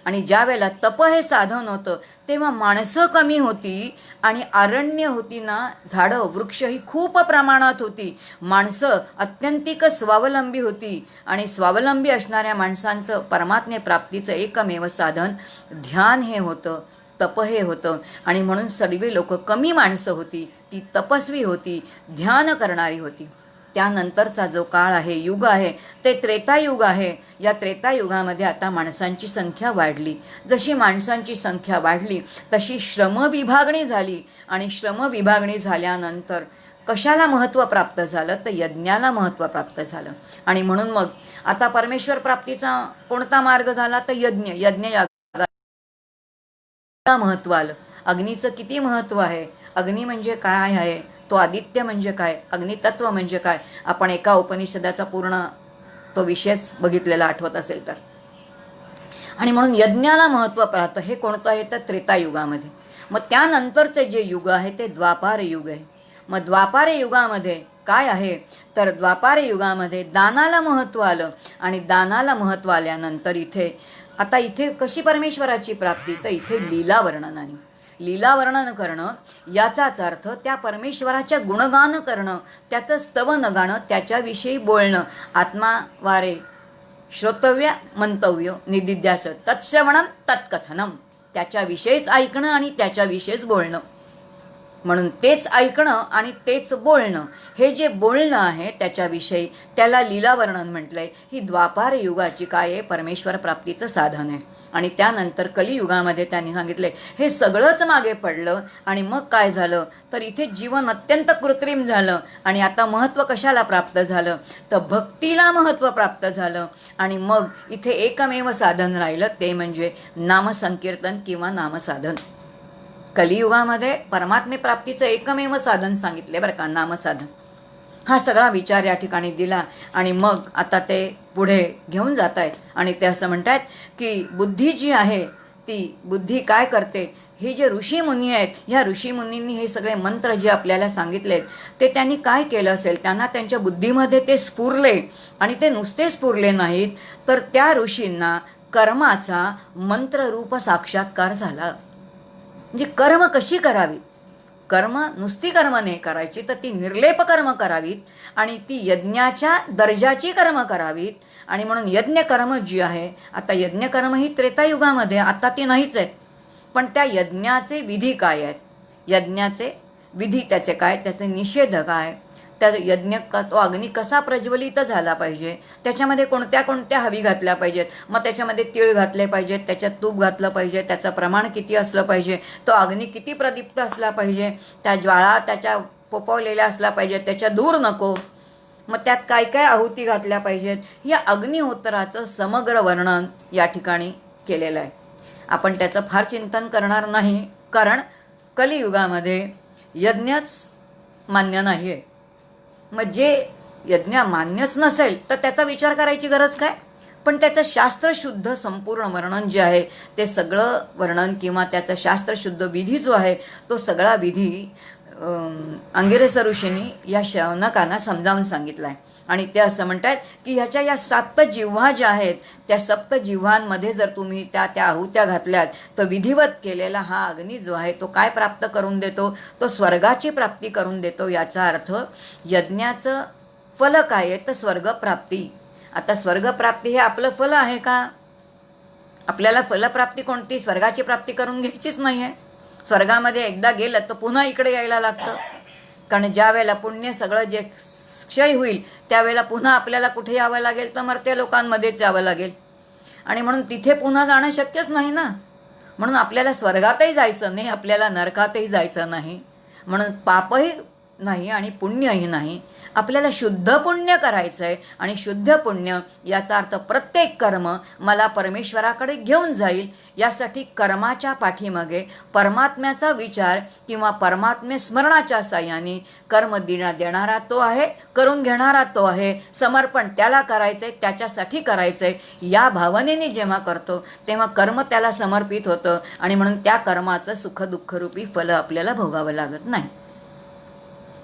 A: आणि ज्या वेळेला तप हे साधन होतं तेव्हा माणसं कमी होती आणि अरण्य होती ना, झाडं वृक्ष ही खूप प्रमाणात होती. माणसं अत्यंतिक स्वावलंबी होती. आणि स्वावलंबी असणाऱ्या माणसांचं परमात्मे प्राप्तीचं एकमेव साधन ध्यान हे होतं, तप हे होतं. आणि म्हणून सर्व लोक, कमी माणसं होती, ती तपस्वी होती, ध्यान करणारी होती. त्यानंतरचा जो काळ आहे, युग आहे, ते त्रेतायुग आहे. या त्रेतायुगामध्ये आता माणसांची संख्या वाढली. जशी माणसांची संख्या वाढली तशी श्रमविभागणी झाली. आणि श्रमविभागणी झाल्यानंतर कशाला महत्त्व प्राप्त झालं तर यज्ञाला महत्त्व प्राप्त झालं. आणि म्हणून मग आता परमेश्वर प्राप्तीचा कोणता मार्ग झाला तर यज्ञयागाला महत्त्व आलं. अग्नीचं किती महत्त्व आहे, अग्नी म्हणजे काय आहे, तो आदित्य म्हणजे काय, अग्नितत्व म्हणजे काय, आपण एका उपनिषदाचा पूर्ण तो विषयच बघितलेला आठवत असेल तर. आणि म्हणून यज्ञाला महत्त्व प्राप्त हे कोणतं आहे तर त्रेतायुगामध्ये. मग त्यानंतरचे जे युग आहे ते द्वापार युग आहे. मग द्वापार युगामध्ये काय आहे तर द्वापार युगामध्ये दानाला महत्त्व आलं. आणि दानाला महत्त्व आल्यानंतर इथे कशी परमेश्वराची प्राप्ती तर इथे लीला वर्णनाने, लीला वर्णन करणं याचाच अर्थ त्या परमेश्वराच्या गुणगान करणं, त्याचं स्तवन गाणं, त्याच्याविषयी बोलणं. आत्मावारे श्रोतव्य मंतव्य निदिध्यास तत्श्रवणम तत्कथनम, त्याच्याविषयीच ऐकणं आणि त्याच्याविषयीच बोलणं. म्हणून तेच ऐकणं आणि तेच बोलणं, हे जे बोलणं आहे त्याच्याविषयी त्याला लीलावर्णन म्हटलंय. ही द्वापार युगाची काय आहे, परमेश्वर प्राप्तीचं साधन आहे. आणि त्यानंतर कलियुगामध्ये त्यांनी सांगितले हे सगळंच मागे पडलं आणि मग काय झालं तर इथे जीवन अत्यंत कृत्रिम झालं. आणि आता महत्त्व कशाला प्राप्त झालं तर भक्तीला महत्त्व प्राप्त झालं. आणि मग इथे एकमेव साधन राहिलं ते म्हणजे नामसंकीर्तन किंवा नामसाधन. कलियुगामध्ये परमात्मे प्राप्तीचं एकमेव साधन सांगितले बरं का, नामसाधन. हा सगळा विचार या ठिकाणी दिला. आणि मग आता ते पुढे घेऊन जात आहेत आणि ते असं म्हणतात की बुद्धी जी आहे ती बुद्धी काय करते, हे जे ऋषीमुनी आहेत ह्या ऋषीमुनींनी हे सगळे मंत्र जे आपल्याला सांगितलेत ते त्यांनी काय केलं असेल, त्यांना त्यांच्या बुद्धीमध्ये ते स्फुरले. आणि ते नुसते स्फुरले नाहीत तर त्या ऋषींना कर्माचा मंत्ररूप साक्षात्कार झाला. म्हणजे कर्म कशी करावी, कर्म नुसती कर्म नाही करायची तर ती निर्लेप कर्म करावीत आणि ती यज्ञाच्या दर्जाची कर्म करावीत. आणि म्हणून यज्ञकर्म जी आहे, आता यज्ञकर्म ही त्रेतायुगामध्ये, आता ती नाहीच आहे. पण त्या यज्ञाचे विधी काय आहेत, यज्ञाचे विधी त्याचे काय, त्याचे निषेध काय, त्या यज्ञ तो अग्नी कसा प्रज्वलित झाला पाहिजे, त्याच्यामध्ये कोणत्या कोणत्या हवी घातल्या पाहिजेत, मग त्याच्यामध्ये तीळ घातले पाहिजेत, त्याच्यात तूप घातलं पाहिजे, त्याचं प्रमाण किती असलं पाहिजे, तो अग्नी किती प्रदीप्त असला पाहिजे, त्या ज्वाळा त्याच्या फोफवलेल्या असला पाहिजे, त्याच्या दूर नको, मग त्यात काय काय आहुती घातल्या पाहिजेत, या अग्निहोत्राचं समग्र वर्णन या ठिकाणी केलेलं आहे. आपण त्याचं फार चिंतन करणार नाही, कारण कलियुगामध्ये यज्ञच मान्य नाही आहे. मग जे यज्ञ मान्यच नसेल तर त्याचा विचार करायची गरज काय. पण त्याचं शास्त्रशुद्ध संपूर्ण वर्णन जे आहे ते सगळं वर्णन किंवा त्याचं शास्त्रशुद्ध विधी जो आहे तो सगळा विधी अंगिरस ऋषींनी या शौनकांना समजावून सांगितला आहे. आणि ते असं म्हणतात की ह्याच्या या 7 जिव्हा ज्या आहेत त्या 7 जिव्हांमध्ये जर तुम्ही त्या आहुत्या घातल्यात तर विधिवत केलेला हा अग्नी जो आहे तो काय प्राप्त करून देतो, तो स्वर्गाची प्राप्ती करून देतो. याचा अर्थ यज्ञाचं फल काय आहे तर स्वर्गप्राप्ती. आता स्वर्गप्राप्ती हे आपलं फल आहे का, आपल्याला फलप्राप्ती कोणती, स्वर्गाची प्राप्ती करून घ्यायचीच नाही आहे. स्वर्गामध्ये एकदा गेलं तर पुन्हा इकडे यायला लागतं, कारण ज्या वेळेला पुण्य सगळं जे क्षय होईल त्यावेळेला पुन्हा आपल्याला कुठे यावं लागेल तर मर्त्य लोकांमध्येच यावं लागेल. आणि म्हणून तिथे पुन्हा जाणं शक्यच नाही ना. म्हणून आपल्याला स्वर्गातही जायचं नाही, आपल्याला नरकातही जायचं नाही, म्हणून पापही नाही आणि पुण्यही नाही. आपल्याला शुद्ध पुण्य करायचं आहे. आणि शुद्ध पुण्य याचा अर्थ प्रत्येक कर्म मला परमेश्वराकडे घेऊन जाईल. यासाठी कर्माच्या पाठीमागे परमात्म्याचा विचार किंवा परमात्म्य स्मरणाच्या साह्याने कर्म देणारा तो आहे, करून घेणारा तो आहे, समर्पण त्याला करायचं आहे, त्याच्यासाठी करायचं आहे. या भावनेने जेव्हा करतो तेव्हा कर्म त्याला समर्पित होतं आणि म्हणून त्या कर्माचं सुखदुःखरूपी फल आपल्याला भोगावं लागत नाही.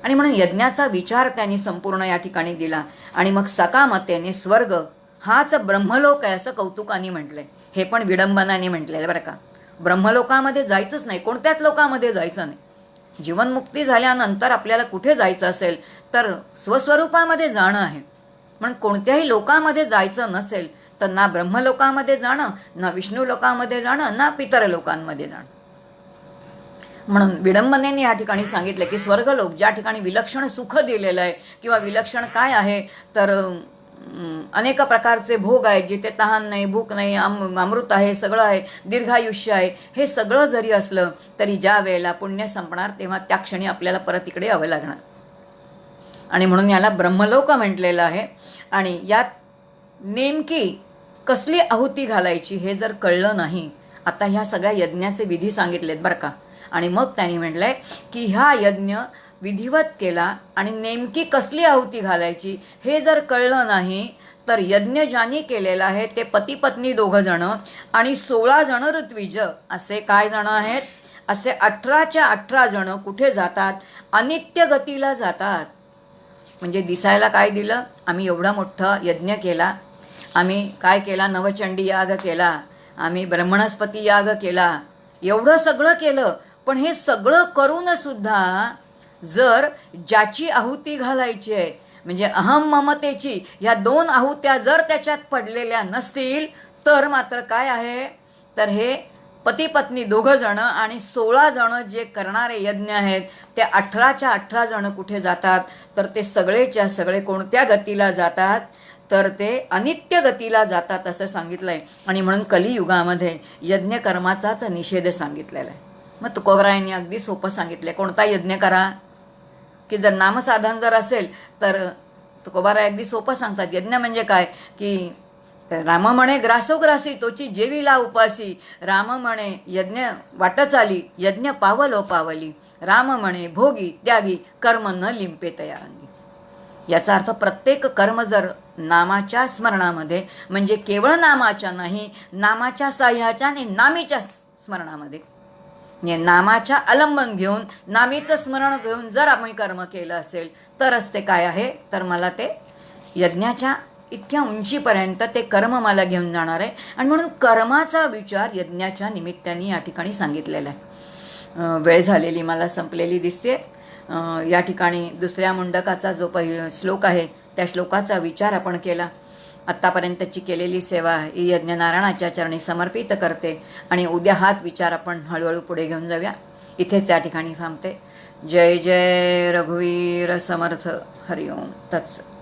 A: आणि म्हणून यज्ञाचा विचार त्यांनी संपूर्ण या ठिकाणी दिला. आणि मग सकामतेने स्वर्ग हाच ब्रह्मलोक आहे असं कौतुकाने म्हटलंय. हे पण विडंबनाने म्हटलेलं बरं का. ब्रह्मलोकामध्ये जायचंच नाही, कोणत्याच लोकामध्ये जायचं नाही. जीवनमुक्ती झाल्यानंतर आपल्याला कुठे जायचं असेल तर स्वस्वरूपामध्ये जाणं आहे. म्हणून कोणत्याही लोकामध्ये जायचं नसेल तर ना ब्रह्मलोकामध्ये जाणं, ना विष्णू लोकामध्ये जाणं, ना पितर लोकांमध्ये जाणं. म्हणून विडंबनेने या ठिकाणी सांगितलं की स्वर्गलोक ज्या ठिकाणी विलक्षण सुख दिलेलं आहे किंवा विलक्षण काय आहे तर अनेक प्रकारचे भोग आहेत, जिथे तहान नाही, भूक नाही, अमृत आहे, सगळं आहे, दीर्घायुष्य आहे, हे सगळं जरी असलं तरी ज्या वेळेला पुण्य संपणार तेव्हा त्या क्षणी आपल्याला परत इकडे यावं लागणार. आणि म्हणून याला ब्रह्मलोक म्हटलेलं आहे. आणि यात नेमकी कसली आहुती घालायची हे जर कळलं नाही, आता ह्या सगळ्या यज्ञाचे विधी सांगितलेत बरं का. आणि मग त्यांनी म्हटलंय की हा यज्ञ विधिवत केला आणि नेमकी कसली आहुती घालायची हे जर कळलं नाही तर यज्ञ ज्यांनी केलेला आहे ते पती पत्नी 2 जणं आणि 16 जणं ऋत्विज, असे काय जणं आहेत, असे 18च्या 18 जणं कुठे जातात, अनित्य गतीला जातात. म्हणजे दिसायला काय दिलं, आम्ही एवढा मोठा यज्ञ केला, आम्ही काय केला, नवचंडी याग केला, आम्ही ब्रह्मणस्पती याग केला, एवढं सगळं केलं. पण हे सगळं करून सुद्धा जर ज्याची आहुती घालायची आहे म्हणजे अहम ममतेची ह्या 2 आहुत्या जर त्याच्यात पडलेल्या नसतील तर मात्र काय आहे तर हे पती पत्नी 2 जण आणि 16 जण जे करणारे यज्ञ आहेत ते 18च्या 18 जण कुठे जातात, तर ते सगळेच्या सगळे कोणत्या गतीला जातात, तर ते अनित्य गतीला जातात असं सांगितलं आहे. आणि म्हणून कलियुगामध्ये यज्ञकर्माचाच निषेध सांगितलेला आहे. मग तुकोबरायांनी अगदी सोपं सांगितलं आहे, कोणता यज्ञ करा, की जर नामसाधन जर असेल तर तुकोबाराय अगदी सोपं सांगतात. यज्ञ म्हणजे काय, की राम म्हणे ग्रासोग्रासी तोची जेवीला उपासी, राम म्हणे यज्ञ वाट चाली यज्ञ पावलो पावली, राम म्हणे भोगी त्यागी कर्म न लिंपे तयांगी. याचा अर्थ प्रत्येक कर्म जर नामाच्या स्मरणामध्ये, म्हणजे केवळ नामाच्या नाही, नामाच्या साह्याच्या आणि नामीच्या स्मरणामध्ये, नामाच्या अवलंबन घेऊन नामीचं स्मरण घेऊन जर आम्ही कर्म केलं असेल तरच ते काय आहे, तर मला ते यज्ञाच्या इतक्या उंचीपर्यंत ते कर्म मला घेऊन जाणार आहे. आणि म्हणून कर्माचा विचार यज्ञाच्या निमित्ताने या ठिकाणी सांगितलेला आहे. वेळ झालेली मला संपलेली दिसते. या ठिकाणी दुसऱ्या मुंडकाचा जो श्लोक आहे त्या श्लोकाचा विचार आपण केला. आत्तापर्यंतची केलेली सेवा ही यज्ञनारायणाच्या चरणी समर्पित करते आणि उद्या हाच विचार आपण हळूहळू पुढे घेऊन जाऊया. इथेच त्या ठिकाणी थांबते. जय जय रघुवीर समर्थ. हरिओम तत्सत.